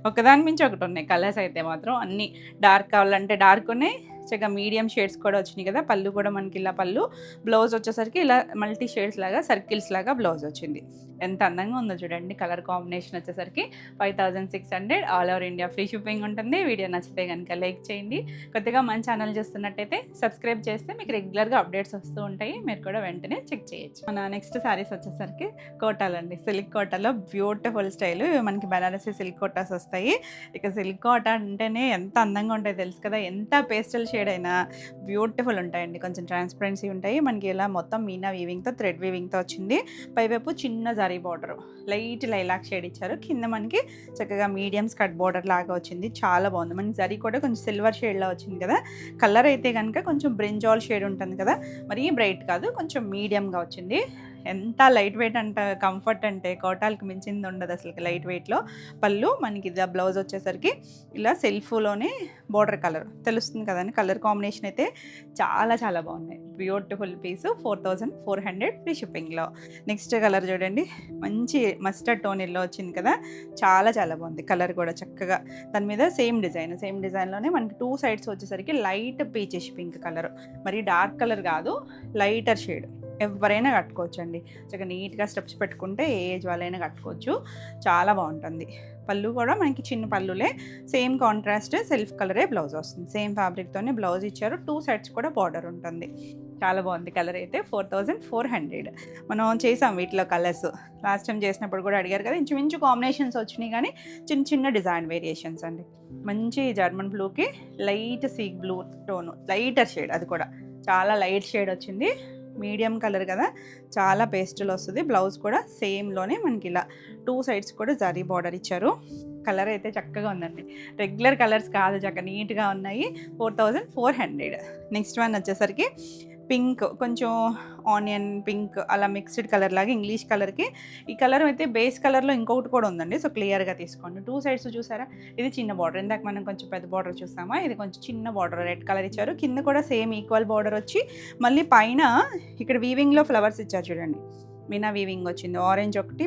ఒకదాని మించి ఒకటి ఉన్నాయి కలర్స్ అయితే మాత్రం. అన్నీ డార్క్ కావాలంటే డార్క్ ఉన్నాయి, చక్కగా మీడియం షేడ్స్ కూడా వచ్చినాయి కదా. పళ్ళు కూడా మనకి ఇలా పళ్ళు, బ్లౌజ్ వచ్చేసరికి ఇలా మల్టీ షేడ్స్ లాగా సర్కిల్స్ లాగా బ్లౌజ్ వచ్చింది. ఎంత అందంగా ఉందో చూడండి. కలర్ కాంబినేషన్ వచ్చేసరికి 5600, all over India free shipping ఉంటుంది. వీడియో నచ్చితే కనుక లైక్ చేయండి. కొత్తగా మన ఛానల్ చూస్తున్నట్టయితే సబ్స్క్రైబ్ చేస్తే మీకు రెగ్యులర్గా అప్డేట్స్ వస్తూ ఉంటాయి, మీరు కూడా వెంటనే చెక్ చేయొచ్చు. మన నెక్స్ట్ శారీస్ వచ్చేసరికి కోటాలండి, సిల్క్ కోటాలో బ్యూటిఫుల్ స్టైల్. మనకి బనారసి సిల్క్ కోటాస్ వస్తాయి. ఇక సిల్క్ కోటా అంటేనే ఎంత అందంగా ఉంటాయి తెలుసు కదా, ఎంత పేస్టల్ షేడ్ అయినా బ్యూటిఫుల్ ఉంటాయండి. కొంచెం ట్రాన్స్పరెన్సీ ఉంటాయి. మనకి ఇలా మొత్తం మీనా వీవింగ్తో, థ్రెడ్ వీవింగ్తో వచ్చింది. పైవైపు చిన్న zari border, light lilac shade ఇచ్చారు. కింద మనకి చక్కగా మీడియం స్కర్ట్ బార్డర్ లాగా వచ్చింది, చాలా బాగుంది. మనకి జరీ కూడా కొంచెం సిల్వర్ షేడ్లో వచ్చింది కదా. కలర్ అయితే కనుక కొంచెం బ్రింజాల్ షేడ్ ఉంటుంది కదా, మరీ బ్రైట్ కాదు, కొంచెం మీడియంగా వచ్చింది. ఎంత లైట్ వెయిట్ అంట, కంఫర్ట్ అంటే కోటాలకు మించింది ఉండదు అసలు లైట్ వెయిట్లో. పళ్ళు మనకి ఇది బ్లౌజ్ వచ్చేసరికి ఇలా సెల్ఫ్లోనే బోర్డర్ కలర్ తెలుస్తుంది కదండి. కలర్ కాంబినేషన్ అయితే చాలా చాలా బాగున్నాయి. బ్యూటిఫుల్ పీస్ 4400 ఫ్రీ షిప్పింగ్లో. నెక్స్ట్ కలర్ చూడండి, మంచి మస్టర్డ్ టోన్ ఎల్లో వచ్చింది కదా, చాలా చాలా బాగుంది కలర్ కూడా చక్కగా. దాని మీద సేమ్ డిజైన్లోనే మనకి 2 సైడ్స్ వచ్చేసరికి లైట్ పీచిష్ పింక్ కలర్, మరి డార్క్ కలర్ కాదు, లైటర్ షేడ్. ఎవరైనా కట్టుకోవచ్చు అండి, చక్కగా నీట్గా స్టెప్స్ పెట్టుకుంటే ఏ ఏజ్ వాళ్ళైనా కట్టుకోవచ్చు, చాలా బాగుంటుంది. పళ్ళు కూడా మనకి చిన్న పళ్ళులే, సేమ్ కాంట్రాస్ట్ సెల్ఫ్ కలరే బ్లౌజ్ వస్తుంది. సేమ్ ఫ్యాబ్రిక్తోనే బ్లౌజ్ ఇచ్చారు, 2 సైడ్స్ కూడా బార్డర్ ఉంటుంది. చాలా బాగుంది కలర్ అయితే. 4400 మనం చేసాం వీటిలో కలర్స్. లాస్ట్ టైం చేసినప్పుడు కూడా అడిగారు కదా, ఇంచుమించు కాంబినేషన్స్ వచ్చినాయి కానీ చిన్న చిన్న డిజైన్ వేరియేషన్స్ అండి. మంచి జర్మన్ బ్లూకి light sea blue tone, lighter shade, అది కూడా చాలా లైట్ షేడ్ వచ్చింది. మీడియం కలర్ కదా, చాలా పేస్టల్ వస్తుంది. బ్లౌజ్ కూడా సేమ్లోనే మనకి ఇలా 2 సైడ్స్ కూడా జరీ బార్డర్ ఇచ్చారు. కలర్ అయితే చక్కగా ఉందండి, రెగ్యులర్ కలర్స్ కాదు, చక్కగా నీట్గా ఉన్నాయి. 4400. నెక్స్ట్ వన్ వచ్చేసరికి పింక్, కొంచెం ఆనియన్ పింక్ అలా మిక్స్డ్ కలర్ లాగా ఇంగ్లీష్ కలర్కి. ఈ కలర్ అయితే బేస్ కలర్లో ఇంకొకటి కూడా ఉందండి, సో క్లియర్గా తీసుకోండి. 2 సైడ్స్ చూసారా, ఇది చిన్న బార్డర్, ఇందాక మనం కొంచెం పెద్ద బార్డర్ చూసామా, ఇది కొంచెం చిన్న బార్డర్ రెడ్ కలర్ ఇచ్చారు. కింద కూడా సేమ్ ఈక్వల్ బార్డర్ వచ్చి మళ్ళీ పైన ఇక్కడ వీవింగ్లో ఫ్లవర్స్ ఇచ్చారు చూడండి, మీనా వీవింగ్ వచ్చింది. ఆరెంజ్ ఒకటి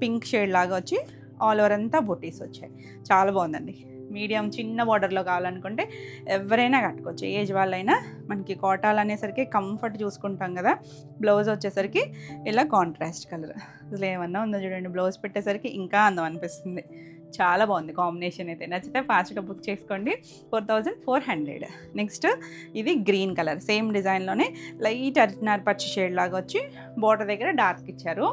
పింక్ షేడ్ లాగా వచ్చి ఆల్ ఓవర్ అంతా బొటీస్ వచ్చాయి. చాలా బాగుందండి. మీడియం చిన్న బార్డర్లో కావాలనుకుంటే ఎవరైనా కట్టుకోవచ్చు, ఏజ్ వాళ్ళైనా. మనకి కోటాలు అనేసరికి కంఫర్ట్ చూసుకుంటాం కదా. బ్లౌజ్ వచ్చేసరికి ఇలా కాంట్రాస్ట్ కలర్, అసలు ఏమన్నా ఉందో చూడండి, బ్లౌజ్ పెట్టేసరికి ఇంకా అందం అనిపిస్తుంది. చాలా బాగుంది కాంబినేషన్ అయితే. నచ్చితే ఫాస్ట్గా బుక్ చేసుకోండి. 4400. నెక్స్ట్ ఇది గ్రీన్ కలర్, సేమ్ డిజైన్లోనే లైట్ అరిటినార్ పచ్చి షేడ్ లాగా వచ్చి బార్డర్ దగ్గర డార్క్ ఇచ్చారు.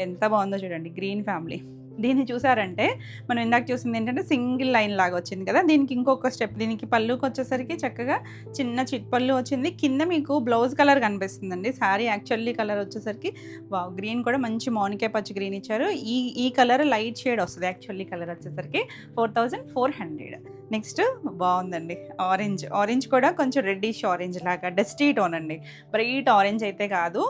ఎంత బాగుందో చూడండి, గ్రీన్ ఫ్యామిలీ. దీన్ని చూసారంటే మనం ఇందాక చూసింది ఏంటంటే సింగిల్ లైన్ లాగా వచ్చింది కదా, దీనికి ఇంకొక స్టెప్. దీనికి పళ్ళుకి వచ్చేసరికి చక్కగా చిన్న చిట్ పళ్ళు వచ్చింది. కింద మీకు బ్లౌజ్ కలర్ కనిపిస్తుందండి, శారీ యాక్చువల్లీ కలర్ వచ్చేసరికి గ్రీన్ కూడా మంచి మోనికే పచ్చి గ్రీన్ ఇచ్చారు. ఈ కలర్ లైట్ షేడ్ వస్తుంది, యాక్చువల్లీ కలర్ వచ్చేసరికి 4400. నెక్స్ట్ బాగుందండి ఆరెంజ్ కూడా కొంచెం రెడ్డిష్ ఆరెంజ్ లాగా, డస్టీ టోన్ అండి, బ్రైట్ ఆరెంజ్ అయితే కాదు,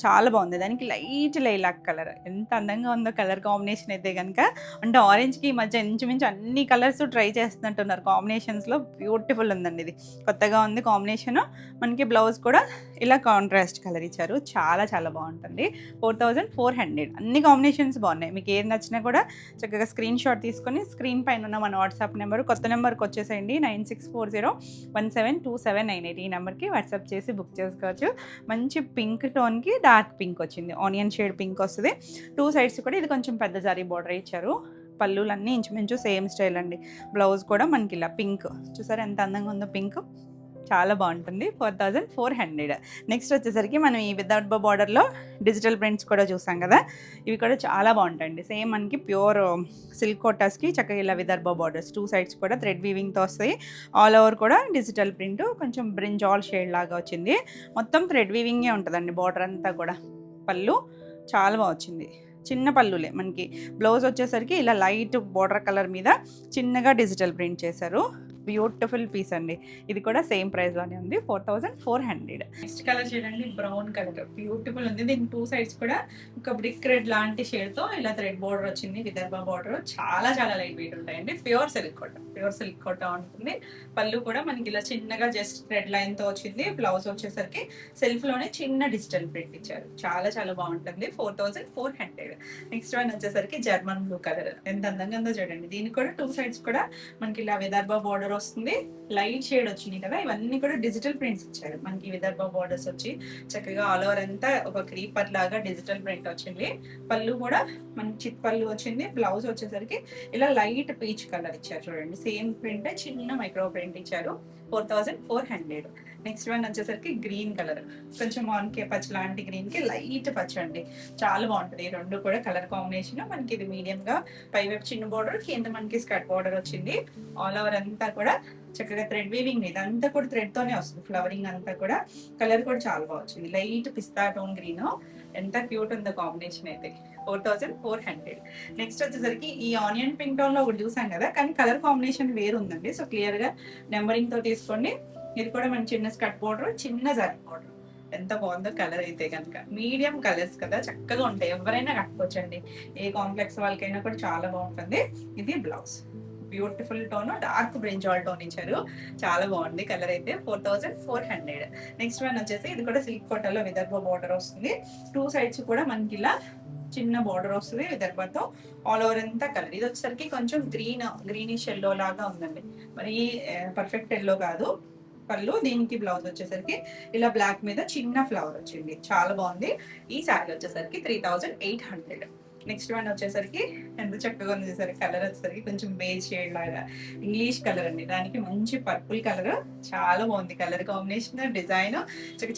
చాలా బాగుంది. దానికి లైట్ లైలాక్ కలర్, ఎంత అందంగా ఉందో కలర్ కాంబినేషన్ అయితే కనుక. అంటే ఆరెంజ్కి ఈ మధ్య ఇంచుమించు అన్ని కలర్స్ ట్రై చేస్తున్నట్టున్నారు కాంబినేషన్స్లో. బ్యూటిఫుల్ ఉందండి, ఇది కొత్తగా ఉంది కాంబినేషను. మనకి బ్లౌజ్ కూడా ఇలా కాంట్రాస్ట్ కలర్ ఇచ్చారు, చాలా చాలా బాగుంటుంది. 4400. అన్ని కాంబినేషన్స్ బాగున్నాయి. మీకు ఏది నచ్చినా కూడా చక్కగా స్క్రీన్ షాట్ తీసుకొని స్క్రీన్ పైన ఉన్న మన వాట్సాప్ నెంబర్, కొత్త నెంబర్కి వచ్చేసేయండి, 9640172798. ఈ నెంబర్కి వాట్సాప్ చేసి బుక్ చేసుకోవచ్చు. మంచి పింక్ టోన్కి డార్క్ పింక్ వచ్చింది, ఆనియన్ షేడ్ పింక్ వస్తుంది. 2 సైడ్స్ కూడా ఇది కొంచెం పెద్ద జరీ బార్డర్ ఇచ్చారు. పళ్ళులన్నీ ఇంచుమించు సేమ్ స్టైల్ అండి. బ్లౌజ్ కూడా మనకి ఇలా పింక్, చూసారా ఎంత అందంగా ఉందో పింక్, చాలా బాగుంటుంది. 4400. నెక్స్ట్ వచ్చేసరికి మనం ఈ వితౌట్ బార్డర్లో డిజిటల్ ప్రింట్స్ కూడా చూసాం కదా, ఇవి కూడా చాలా బాగుంటాయండి. సేమ్ మనకి ప్యూర్ సిల్క్ కోటాస్కి చక్కగా ఇలా విదర్భ బార్డర్స్, 2 సైడ్స్ కూడా థ్రెడ్ వీవింగ్తో వస్తాయి. ఆల్ ఓవర్ కూడా డిజిటల్ ప్రింట్, కొంచెం బ్రింజాల్ షేడ్ లాగా వచ్చింది. మొత్తం థ్రెడ్ వీవింగే ఉంటుందండి బార్డర్ అంతా కూడా. పళ్ళు చాలా బాగా వచ్చింది, చిన్న పళ్ళులే. మనకి బ్లౌజ్ వచ్చేసరికి ఇలా లైట్ బార్డర్ కలర్ మీద చిన్నగా డిజిటల్ ప్రింట్ చేశారు. బ్యూటిఫుల్ పీస్ అండి, ఇది కూడా సేమ్ ప్రైస్లోనే ఉంది. 4400. నెక్స్ట్ కలర్ చూడండి, బ్రౌన్ కలర్, బ్యూటిఫుల్ ఉంది. దీనికి 2 సైడ్స్ కూడా ఒక బ్రిక్ రెడ్ లాంటి షేడ్తో ఇలా థ్రెడ్ బార్డర్ వచ్చింది, విదర్భ బార్డర్. చాలా చాలా లైట్ వెయిట్ ఉంటాయండి, ప్యూర్ సిల్క్ కోట ఉంటుంది. పళ్ళు కూడా మనకి ఇలా చిన్నగా జస్ట్ థ్రెడ్ లైన్తో వచ్చింది. బ్లౌజ్ వచ్చేసరికి సెల్ఫ్లోనే చిన్న డిజిటల్ ప్రింట్ ఇచ్చారు, చాలా చాలా బాగుంటుంది. 4400. నెక్స్ట్ వన్ వచ్చేసరికి జర్మన్ బ్లూ కలర్, ఎంత అందంగా ఉందో చూడండి. దీనికి కూడా 2 సైడ్స్ కూడా మనకి ఇలా విదర్భ బార్డర్ వస్తుంది, లైట్ షేడ్ వచ్చింది కదా. ఇవన్నీ కూడా డిజిటల్ ప్రింట్స్ ఇచ్చారు. మనకి విదర్భ బార్డర్స్ వచ్చి చక్కగా ఆల్ ఓవర్ అంతా ఒక క్రీపర్ లాగా డిజిటల్ ప్రింట్ వచ్చింది. పళ్ళు కూడా మనకి చిట్ పళ్ళు వచ్చింది. బ్లౌజ్ వచ్చేసరికి ఇలా లైట్ పీచ్ కలర్ ఇచ్చారు చూడండి, సేమ్ ప్రింట్, చిన్న మైక్రో ప్రింట్ ఇచ్చారు. 4400. నెక్స్ట్ వన్ వచ్చేసరికి గ్రీన్ కలర్, కొంచెం మాన్కే పచ్చ లాంటి గ్రీన్కి లైట్ పచ్చ అండి, చాలా బాగుంటుంది. ఈ రెండు కూడా కలర్ కాంబినేషన్. మనకి ఇది మీడియంగా పైవైపు చిన్న బార్డర్, కింద మనకి స్కర్ట్ బార్డర్ వచ్చింది. ఆల్ ఓవర్ అంతా కూడా చక్కగా థ్రెడ్ వీవింగ్, ఇదంతా కూడా థ్రెడ్తోనే వస్తుంది. ఫ్లవరింగ్ అంతా కూడా, కలర్ కూడా చాలా బాగా వచ్చింది, లైట్ పిస్తా టోన్ గ్రీన్. ఎంత క్యూట్ ఉందో కాంబినేషన్ అయితే. 4400. నెక్స్ట్ వచ్చేసరికి ఈ ఆనియన్ పింక్ టోన్ లో ఒకటి చూసాం కదా, కానీ కలర్ కాంబినేషన్ వేరు ఉందండి. సో క్లియర్ గా నెంబరింగ్ తో తీసుకోండి. ఇది కూడా మన చిన్న స్కర్ట్ బార్డర్, చిన్న జరీ బార్డర్, ఎంత బాగుందో కలర్ అయితే కనుక. మీడియం కలర్స్ కదా, చక్కగా ఉంటాయి, ఎవరైనా కట్టుకోవచ్చండి. ఏ కాంప్లెక్స్ వాళ్ళకైనా కూడా చాలా బాగుంటుంది. ఇది blouse, beautiful tone, dark brinjal tone ఇచ్చారు. చాలా బాగుంది కలర్ అయితే. 4400. నెక్స్ట్ వన్ వచ్చేసి ఇది కూడా సిల్క్ కోటాలో విదర్భ బార్డర్ వస్తుంది. 2 సైడ్స్ కూడా మనకి ఇలా చిన్న బార్డర్ వస్తుంది విదర్భతో. ఆల్ ఓవర్ అంతా కలర్. ఇది వచ్చేసరికి కొంచెం గ్రీనిష్ ఎల్లో లాగా ఉందండి, మరి పర్ఫెక్ట్ ఎల్లో కాదు. పళ్ళు, దీనికి బ్లౌజ్ వచ్చేసరికి ఇలా బ్లాక్ మీద చిన్న ఫ్లవర్ వచ్చింది, చాలా బాగుంది. ఈ శారీ వచ్చేసరికి 3800. నెక్స్ట్ వన్ వచ్చేసరికి ఎంత చక్కగా ఉంది చూసారు. కలర్ వచ్చేసరికి కొంచెం బేజ్ షేడ్ లాగా ఇంగ్లీష్ కలర్ అండి, దానికి మంచి పర్పుల్ కలర్, చాలా బాగుంది కలర్ కాంబినేషన్. డిజైన్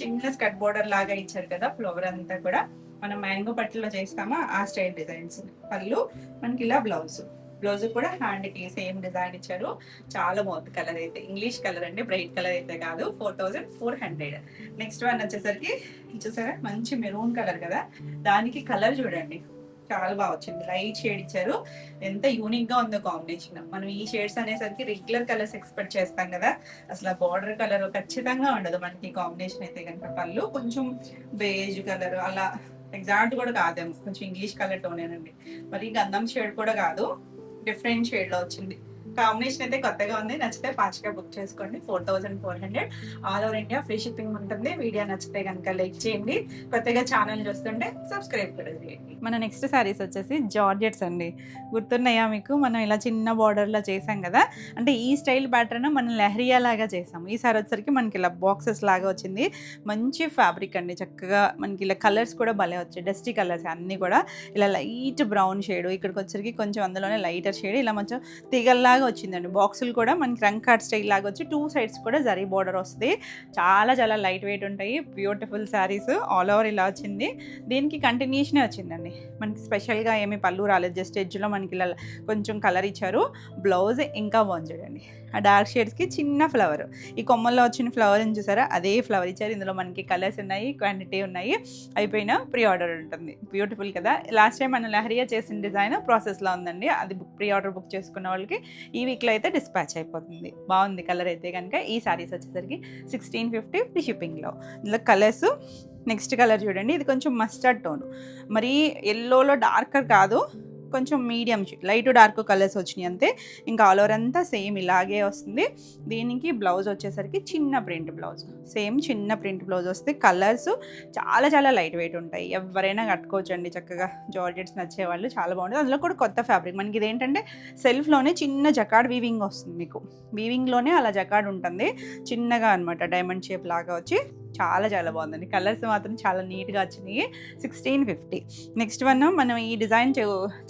చిన్న స్కర్ట్ బోర్డర్ లాగా ఇచ్చారు కదా, ఫ్లవర్ అంతా కూడా మనం మ్యాంగో పట్టులో చేస్తామా ఆ స్టైల్ డిజైన్స్. పళ్ళు మనకి ఇలా బ్లౌజ్ కూడా హ్యాండ్ కి సేమ్ డిజైన్ ఇచ్చారు. చాలా బాగుంది కలర్ అయితే, ఇంగ్లీష్ కలర్ అండి, బ్రైట్ కలర్ అయితే కాదు. 4400. నెక్స్ట్ వన్ వచ్చేసరికి చూసారా మంచి మెరూన్ కలర్ కదా, దానికి కలర్ చూడండి చాలా బాగా వచ్చింది, లైట్ షేడ్ ఇచ్చారు. ఎంత యూనిక్ గా ఉందో కాంబినేషన్. మనం ఈ షేడ్స్ అనేసరికి రెగ్యులర్ కలర్స్ ఎక్స్పెక్ట్ చేస్తాం కదా, అసలు బార్డర్ కలర్ ఖచ్చితంగా ఉండదు మనకి కాంబినేషన్ అయితే కనుక. పళ్ళు కొంచెం బేజ్ కలర్ అలా ఎగ్జాక్ట్ కూడా కాదేమో, కొంచెం ఇంగ్లీష్ కలర్ టోనేనండి, మరి గంధం షేడ్ కూడా కాదు, డిఫరెంట్ షేడ్ లో వచ్చింది. కాంబినేషన్ అయితే కొత్తగా ఉంది, నచ్చితే ఫాస్ట్గా బుక్ చేసుకోండి. 4400. All over India free shipping ఉంటుంది. వీడియో నచ్చితే కనుక లైక్ చేయండి, కొత్తగా ఛానల్ చూస్తుంటే సబ్స్క్రైబ్ కూడా చేయండి. మన నెక్స్ట్ శారీస్ వచ్చేసి జార్జెట్స్ అండి. గుర్తున్నాయా మీకు? మనం ఇలా చిన్న బార్డర్లో చేసాం కదా, అంటే ఈ స్టైల్ ప్యాటర్న్ మనం లెహరియా లాగా చేసాం. ఈ సారీ వచ్చేసరికి మనకి ఇలా బాక్సెస్ లాగా వచ్చింది, మంచి ఫ్యాబ్రిక్ అండి, చక్కగా మనకి ఇలా కలర్స్ కూడా భలే వచ్చాయి, డస్టీ కలర్స్ అన్నీ కూడా. ఇలా లైట్ బ్రౌన్ షేడ్, ఇక్కడికి వచ్చరికి కొంచెం అందులోనే లైటర్ షేడ్, ఇలా కొంచెం తీగల్లాగా వచ్చిందండి. బాక్సులు కూడా మనకి రంగ్ కార్డ్ స్టైల్ లాగా వచ్చి 2 సైడ్స్ కూడా జరీ బార్డర్ వస్తుంది. చాలా చాలా లైట్ వెయిట్ ఉంటాయి, బ్యూటిఫుల్ శారీస్. ఆల్ ఓవర్ ఇలా వచ్చింది, దీనికి కంటిన్యూషనే వచ్చిందండి, మనకి స్పెషల్గా ఏమీ పళ్ళు రాలేదు, జస్ట్ ఎడ్జ్లో మనకి ఇలా కొంచెం కలర్ ఇచ్చారు. బ్లౌజ్ ఇంకా బాగుంది చూడండి, ఆ డార్క్ షేడ్స్కి చిన్న ఫ్లవర్, ఈ కొమ్మల్లో వచ్చిన ఫ్లవర్ అని చూసారా, అదే ఫ్లవర్ ఇచ్చారు. ఇందులో మనకి కలర్స్ ఉన్నాయి, క్వాంటిటీ ఉన్నాయి, అయిపోయినా ప్రీ ఆర్డర్ ఉంటుంది. బ్యూటిఫుల్ కదా. లాస్ట్ టైం మనం లహరియా చేసిన డిజైన్ ప్రాసెస్లో ఉందండి, అది ప్రీ ఆర్డర్ బుక్ చేసుకున్న వాళ్ళకి ఈ వీక్లో అయితే డిస్పాచ్ అయిపోతుంది. బాగుంది కలర్ అయితే కనుక. ఈ శారీస్ వచ్చేసరికి 1650 ఫ్రీ షిప్పింగ్లో. ఇందులో కలర్స్, నెక్స్ట్ కలర్ చూడండి, ఇది కొంచెం మస్టర్డ్ టోన్, మరి ఎల్లోలో డార్కర్ కాదు, కొంచెం మీడియం లైట్ డార్క్ కలర్స్ వచ్చినాయి అంతే. ఇంకా ఆల్ ఓవర్ అంతా సేమ్ ఇలాగే వస్తుంది. దీనికి బ్లౌజ్ వచ్చేసరికి చిన్న ప్రింట్ బ్లౌజ్, సేమ్ చిన్న ప్రింట్ బ్లౌజ్ వస్తే. కలర్స్ చాలా చాలా లైట్ వెయిట్ ఉంటాయి, ఎవరైనా కట్టుకోవచ్చు అండి చక్కగా. జార్జెట్స్ నచ్చేవాళ్ళు చాలా బాగుంటుంది. అందులో కూడా కొత్త ఫ్యాబ్రిక్ మనకి. ఇదేంటంటే సెల్ఫ్లోనే చిన్న జకార్డ్ వీవింగ్ వస్తుంది మీకు, వీవింగ్లోనే అలా జకార్డ్ ఉంటుంది చిన్నగా అనమాట, డైమండ్ షేప్ లాగా వచ్చి చాలా చాలా బాగుందండి. కలర్స్ మాత్రం చాలా నీట్గా వచ్చినాయి. 1650. నెక్స్ట్ వన్ మనం ఈ డిజైన్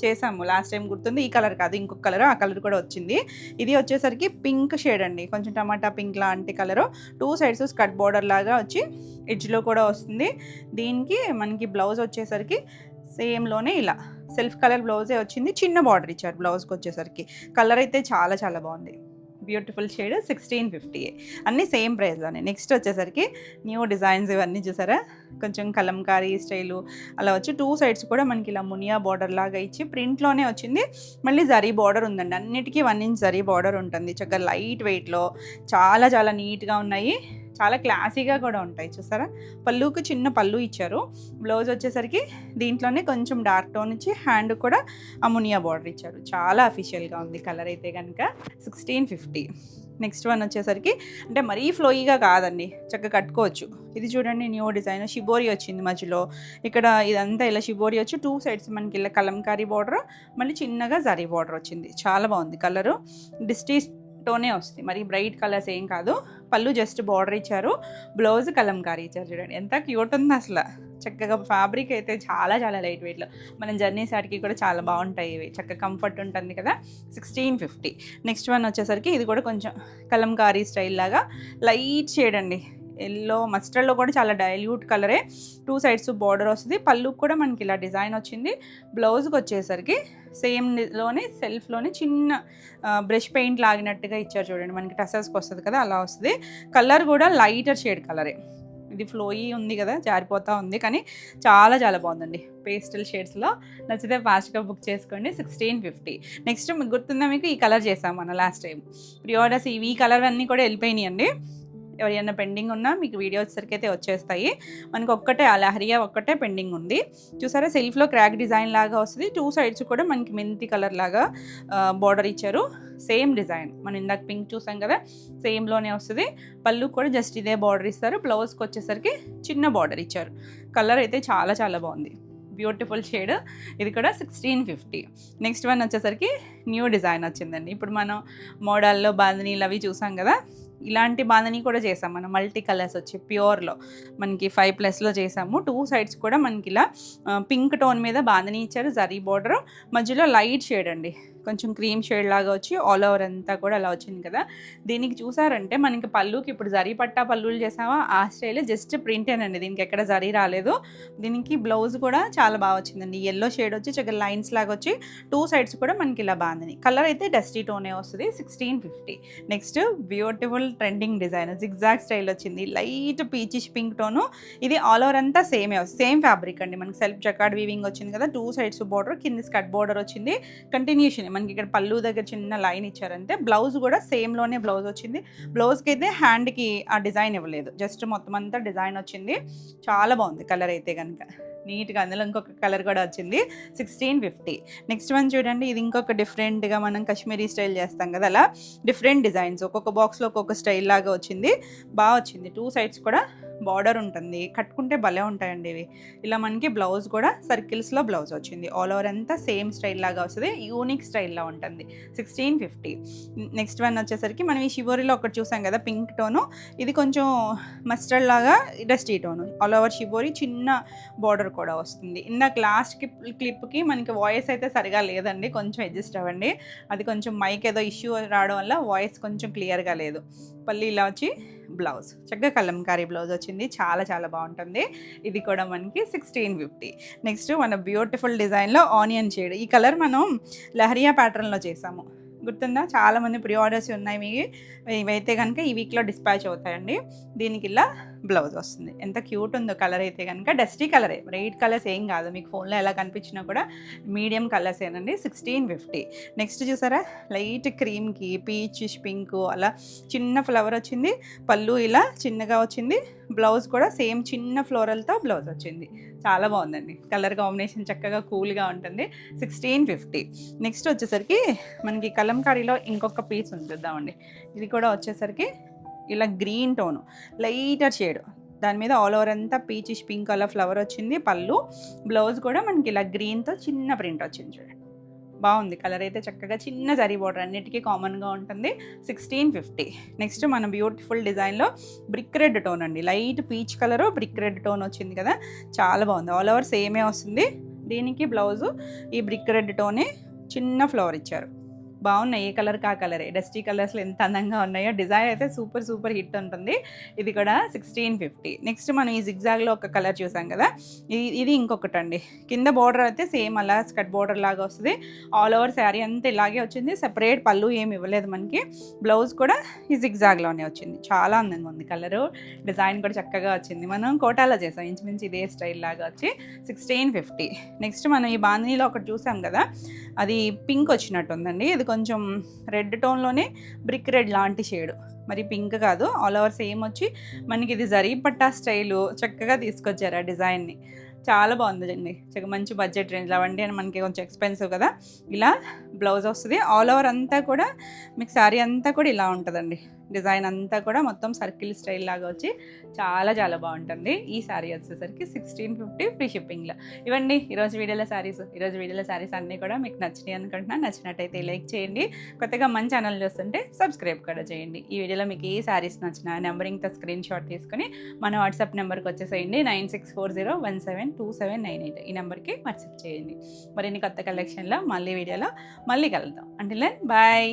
చేసాము లాస్ట్ టైం, గుర్తుంది? ఈ కలర్ కాదు, ఇంకొక కలర్, ఆ కలర్ కూడా వచ్చింది. ఇది వచ్చేసరికి పింక్ షేడ్ అండి, కొంచెం టమాటా పింక్ లాంటి కలరు. 2 సైడ్స్ స్కర్ట్ బార్డర్ లాగా వచ్చి ఎడ్జ్లో కూడా వస్తుంది. దీనికి మనకి బ్లౌజ్ వచ్చేసరికి సేమ్లోనే ఇలా సెల్ఫ్ కలర్ బ్లౌజే వచ్చింది, చిన్న బార్డర్ ఇచ్చారు బ్లౌజ్కి వచ్చేసరికి. కలర్ అయితే చాలా చాలా బాగుంది, బ్యూటిఫుల్ షేడ్. 1650. అన్నీ సేమ్ ప్రైస్లోనే. నెక్స్ట్ వచ్చేసరికి న్యూ డిజైన్స్ ఇవన్నీ చూసారా, కొంచెం కలంకారీ స్టైలు అలా వచ్చి 2 సైడ్స్ కూడా మనకి ఇలా మునియా బార్డర్ లాగా ఇచ్చి ప్రింట్లోనే వచ్చింది. మళ్ళీ జరీ బార్డర్ ఉందండి, అన్నిటికీ 1 ఇంచ్ జరీ బార్డర్ ఉంటుంది. చక్కగా లైట్ వెయిట్లో చాలా చాలా నీట్గా ఉన్నాయి, చాలా క్లాసీగా కూడా ఉంటాయి. చూసారా, పళ్ళుకి చిన్న పళ్ళు ఇచ్చారు. బ్లౌజ్ వచ్చేసరికి దీంట్లోనే కొంచెం డార్క్ టోన్ ఇచ్చి హ్యాండ్ కూడా అమునియా బార్డర్ ఇచ్చారు. చాలా అఫీషియల్గా ఉంది కలర్ అయితే కనుక. 1650. నెక్స్ట్ వన్ వచ్చేసరికి అంటే మరీ ఫ్లోయిగా కాదండి, చక్కగా కట్టుకోవచ్చు. ఇది చూడండి న్యూ డిజైన్, షిబోరి వచ్చింది మధ్యలో. ఇక్కడ ఇదంతా ఇలా షిబోరి వచ్చి 2 సైడ్స్ మనకి ఇలా కలంకారీ బార్డర్, మళ్ళీ చిన్నగా జరీ బార్డర్ వచ్చింది. చాలా బాగుంది కలరు, డిస్టీ టోనే వస్తుంది, మరి బ్రైట్ కలర్స్ ఏం కాదు. పళ్ళు జస్ట్ బార్డర్ ఇచ్చారు, బ్లౌజ్ కలంకారీ ఇచ్చారు. చూడండి ఎంత క్యూట్ ఉంది అసలు. చక్కగా ఫ్యాబ్రిక్ అయితే చాలా చాలా లైట్ వెయిట్లో, మనం జర్నీ సారీకి కూడా చాలా బాగుంటాయి ఇవి, చక్కగా కంఫర్ట్ ఉంటుంది కదా. 1650. నెక్స్ట్ వన్ వచ్చేసరికి ఇది కూడా కొంచెం కలంకారీ స్టైల్ లాగా లైట్ షేడ్ అండి, ఎల్లో మస్టర్డ్లో కూడా చాలా డైల్యూట్ కలరే. 2 సైడ్స్ బార్డర్ వస్తుంది, పళ్ళు కూడా మనకి ఇలా డిజైన్ వచ్చింది. బ్లౌజ్కి వచ్చేసరికి సేమ్లోనే సెల్ఫ్లోనే చిన్న బ్రష్ పెయింట్ లాగినట్టుగా ఇచ్చారు చూడండి, మనకి టసర్స్కి వస్తుంది కదా అలా వస్తుంది. కలర్ కూడా లైటర్ షేడ్ కలరే, ఇది ఫ్లోయీ ఉంది కదా, జారిపోతూ ఉంది, కానీ చాలా చాలా బాగుందండి. పేస్టల్ షేడ్స్లో. నచ్చితే ఫాస్ట్గా బుక్ చేసుకోండి. 1650. నెక్స్ట్ మీకు గుర్తుందా, మీకు ఈ కలర్ చేసాం మనం లాస్ట్ టైం ప్రీ ఆర్డర్స్. ఈ కలర్ అన్నీ కూడా వెళ్ళిపోయినాయి అండి. ఎవరైనా పెండింగ్ ఉన్నా మీకు వీడియో వచ్చేసరికి అయితే వచ్చేస్తాయి. మనకు ఒక్కటే ఆ లహరియా ఒక్కటే పెండింగ్ ఉంది. చూసారా సెల్ఫ్లో క్రాక్ డిజైన్ లాగా వస్తుంది. 2 సైడ్స్ కూడా మనకి మెంతి కలర్ లాగా బార్డర్ ఇచ్చారు. సేమ్ డిజైన్ మనం ఇందాక పింక్ చూసాం కదా, సేమ్లోనే వస్తుంది. పళ్ళు కూడా జస్ట్ ఇదే బార్డర్ ఇస్తారు. బ్లౌజ్కి వచ్చేసరికి చిన్న బార్డర్ ఇచ్చారు. కలర్ అయితే చాలా చాలా బాగుంది, బ్యూటిఫుల్ షేడ్. ఇది కూడా 1650. నెక్స్ట్ వన్ వచ్చేసరికి న్యూ డిజైన్ వచ్చిందండి. ఇప్పుడు మనం మోడల్లో బాందినీలు అవి చూసాం కదా, ఇలాంటి బాందినీ కూడా చేసాం మనం. మల్టీ కలర్స్ వచ్చి ప్యూర్లో మనకి 5+లో చేసాము. 2 సైడ్స్ కూడా మనకి ఇలా పింక్ టోన్ మీద బాందినీ ఇచ్చారు. జరీ బార్డర్ మధ్యలో లైట్ షేడ్ అండి, కొంచెం క్రీమ్ షేడ్ లాగా వచ్చి ఆల్ ఓవర్ అంతా కూడా అలా వచ్చింది కదా. దీనికి చూసారంటే మనకి పళ్ళుకి ఇప్పుడు జరీ పట్టా పళ్ళులు చేసామా ఆ స్టైల్ జస్ట్ ప్రింటేనండి, దీనికి ఎక్కడ జరీ రాలేదు. దీనికి బ్లౌజ్ కూడా చాలా బాగా వచ్చిందండి. ఎల్లో షేడ్ వచ్చి చక్కగా లైన్స్ లాగా వచ్చి 2 సైడ్స్ కూడా మనకి ఇలా బాగుంది. కలర్ అయితే డస్టీ టోనే వస్తుంది. 1650. Next beautiful trending design zigzag style వచ్చింది. Light peachish pink tone. ఇది ఆల్ ఓవర్ అంతా సేమ్ ఫ్యాబ్రిక్ అండి. మనకి సెల్ఫ్ జకార్డ్ వీవింగ్ వచ్చింది కదా, 2 సైడ్స్ బార్డర్, కింద స్కట్ బార్డర్ వచ్చింది. కంటిన్యూషన్ మనకి ఇక్కడ పళ్ళు దగ్గర చిన్న లైన్ ఇచ్చారంటే, బ్లౌజ్ కూడా సేమ్లోనే బ్లౌజ్ వచ్చింది. బ్లౌజ్కి అయితే హ్యాండ్కి ఆ డిజైన్ ఇవ్వలేదు, జస్ట్ మొత్తం అంతా డిజైన్ వచ్చింది. చాలా బాగుంది కలర్ అయితే కనుక నీట్గా. అందులో ఇంకొక కలర్ కూడా వచ్చింది. 1650. నెక్స్ట్ వన్ చూడండి, ఇది ఇంకొక డిఫరెంట్గా మనం కాశ్మీరీ స్టైల్ చేస్తాం కదా, అలా డిఫరెంట్ డిజైన్స్ ఒక్కొక్క బాక్స్లో ఒక్కొక్క స్టైల్ లాగా వచ్చింది. బాగా వచ్చింది. 2 సైడ్స్ కూడా బార్డర్ ఉంటుంది. కట్టుకుంటే భలే ఉంటాయండి ఇవి. ఇలా మనకి బ్లౌజ్ కూడా సర్కిల్స్లో బ్లౌజ్ వచ్చింది. ఆల్ ఓవర్ అంతా సేమ్ స్టైల్ లాగా వస్తుంది. యూనిక్ స్టైల్లో ఉంటుంది. 1650. నెక్స్ట్ వన్ వచ్చేసరికి మనం ఈ షివోరీలో ఒకటి చూసాం కదా పింక్ టోను, ఇది కొంచెం మస్టర్డ్ లాగా dusty tone. All over shibori చిన్న బార్డర్ కూడా వస్తుంది. ఇందాక లాస్ట్ క్లిప్కి మనకి వాయిస్ అయితే సరిగా లేదండి, కొంచెం అడ్జస్ట్ అవ్వండి. అది కొంచెం మైక్ ఏదో ఇష్యూ రావడం వల్ల వాయిస్ కొంచెం క్లియర్గా లేదు. పల్లి ఇలా వచ్చి బ్లౌజ్ చక్కగా కలంకారీ బ్లౌజ్ వచ్చింది. చాలా చాలా బాగుంటుంది. ఇది కూడా మనకి 1650. నెక్స్ట్ మన బ్యూటిఫుల్ డిజైన్లో ఆనియన్ షేడ్. ఈ కలర్ మనం లహరియా ప్యాటర్న్లో చేసాము, గుర్తుందా? చాలామంది ప్రీ ఆర్డర్స్ ఉన్నాయి మీకు. ఇవైతే కనుక ఈ వీక్లో డిస్పాచ్ అవుతాయండి. దీనికి ఇలా బ్లౌజ్ వస్తుంది. ఎంత క్యూట్ ఉందో కలర్ అయితే కనుక. డస్టీ కలరే, బ్రైట్ కలర్స్ ఏం కాదు, మీకు ఫోన్లో ఎలా కనిపించినా కూడా మీడియం కలర్స్ ఏనండి. 1650. నెక్స్ట్ చూసారా లైట్ క్రీమ్కి పీచ్ పింక్ అలా చిన్న ఫ్లవర్ వచ్చింది. పళ్ళు ఇలా చిన్నగా వచ్చింది. బ్లౌజ్ కూడా సేమ్ చిన్న ఫ్లోరల్తో బ్లౌజ్ వచ్చింది. చాలా బాగుందండి. కలర్ కాంబినేషన్ చక్కగా కూల్గా ఉంటుంది. 1650. నెక్స్ట్ వచ్చేసరికి మనకి కలంకారీలో ఇంకొక పీస్ ఉంచుద్దామండి. ఇది కూడా వచ్చేసరికి ఇలా గ్రీన్ టోను లైటర్ షేడ్, దాని మీద ఆల్ ఓవర్ అంతా పీచిష్ పింక్ అలా ఫ్లవర్ వచ్చింది. పళ్ళు బ్లౌజ్ కూడా మనకి ఇలా గ్రీన్తో చిన్న ప్రింట్ వచ్చింది. చూడండి బాగుంది. కలర్ అయితే చక్కగా చిన్న జరీ బార్డర్ అన్నిటికీ కామన్గా ఉంటుంది. 1650. నెక్స్ట్ మన బ్యూటిఫుల్ డిజైన్లో బ్రిక్ రెడ్ టోన్ అండి. Light peach colour brick red tone వచ్చింది కదా, చాలా బాగుంది. ఆల్ ఓవర్ సేమే వస్తుంది. దీనికి బ్లౌజు ఈ బ్రిక్ రెడ్ టోనే చిన్న ఫ్లవర్ ఇచ్చారు. బాగున్నాయి. ఏ కలర్ కా కలరే. డస్టీ కలర్స్లో ఎంత అందంగా ఉన్నాయో. డిజైన్ అయితే సూపర్ హిట్ ఉంటుంది. ఇది కూడా 1650. నెక్స్ట్ మనం ఈ జిగ్జాగ్లో ఒక కలర్ చూసాం కదా, ఇది ఇంకొకటి అండి. కింద బార్డర్ అయితే సేమ్ అలా స్కట్ బార్డర్ లాగా వస్తుంది. ఆల్ ఓవర్ శారీ అంతా ఇలాగే వచ్చింది. సెపరేట్ పళ్ళు ఏమి ఇవ్వలేదు మనకి. బ్లౌజ్ కూడా ఈ జిగ్జాగ్లోనే వచ్చింది. చాలా అందంగా ఉంది. కలరు డిజైన్ కూడా చక్కగా వచ్చింది. మనం కోటాలో చేసాం ఇంచుమించు ఇదే స్టైల్ లాగా వచ్చి 1650. నెక్స్ట్ మనం ఈ బాందినీలో ఒకటి చూసాం కదా, అది పింక్ వచ్చినట్టు ఉందండి. ఇది కొంచెం రెడ్ టోన్లోనే బ్రిక్ రెడ్ లాంటి షేడు, మరి పింక్ కాదు. ఆల్ ఓవర్ సేమ్ వచ్చి మనకి ఇది జరీ పట్టా స్టైలు చక్కగా తీసుకొచ్చారు ఆ డిజైన్ని. చాలా బాగుందండి. మంచి బడ్జెట్ రేంజ్. అవండి మనకి కొంచెం ఎక్స్పెన్సివ్ కదా. ఇలా బ్లౌజ్ వస్తుంది. ఆల్ ఓవర్ అంతా కూడా మీకు శారీ అంతా కూడా ఇలా ఉంటుందండి. డిజైన్ అంతా కూడా మొత్తం సర్కిల్ స్టైల్ లాగా వచ్చి చాలా చాలా బాగుంటుంది. ఈ శారీ వచ్చేసరికి 1650 ఫ్రీ షిప్పింగ్లో. ఇవ్వండి ఈరోజు వీడియోలో శారీస్ అన్నీ కూడా మీకు నచ్చినాయి అనుకుంటున్నాను. నచ్చినట్టయితే లైక్ చేయండి. కొత్తగా మన ఛానల్ చూస్తుంటే సబ్స్క్రైబ్ కూడా చేయండి. ఈ వీడియోలో మీకు ఏ శారీస్ నచ్చినా నెంబరింగ్తో స్క్రీన్ షాట్ తీసుకుని మన వాట్సాప్ నెంబర్కి వచ్చేసేయండి. 9640172798 ఈ నెంబర్కి వాట్సాప్ చేయండి. మరిన్ని కొత్త కలెక్షన్లో మళ్ళీ వీడియోలో మళ్ళీ కలుద్దాం. Until then bye.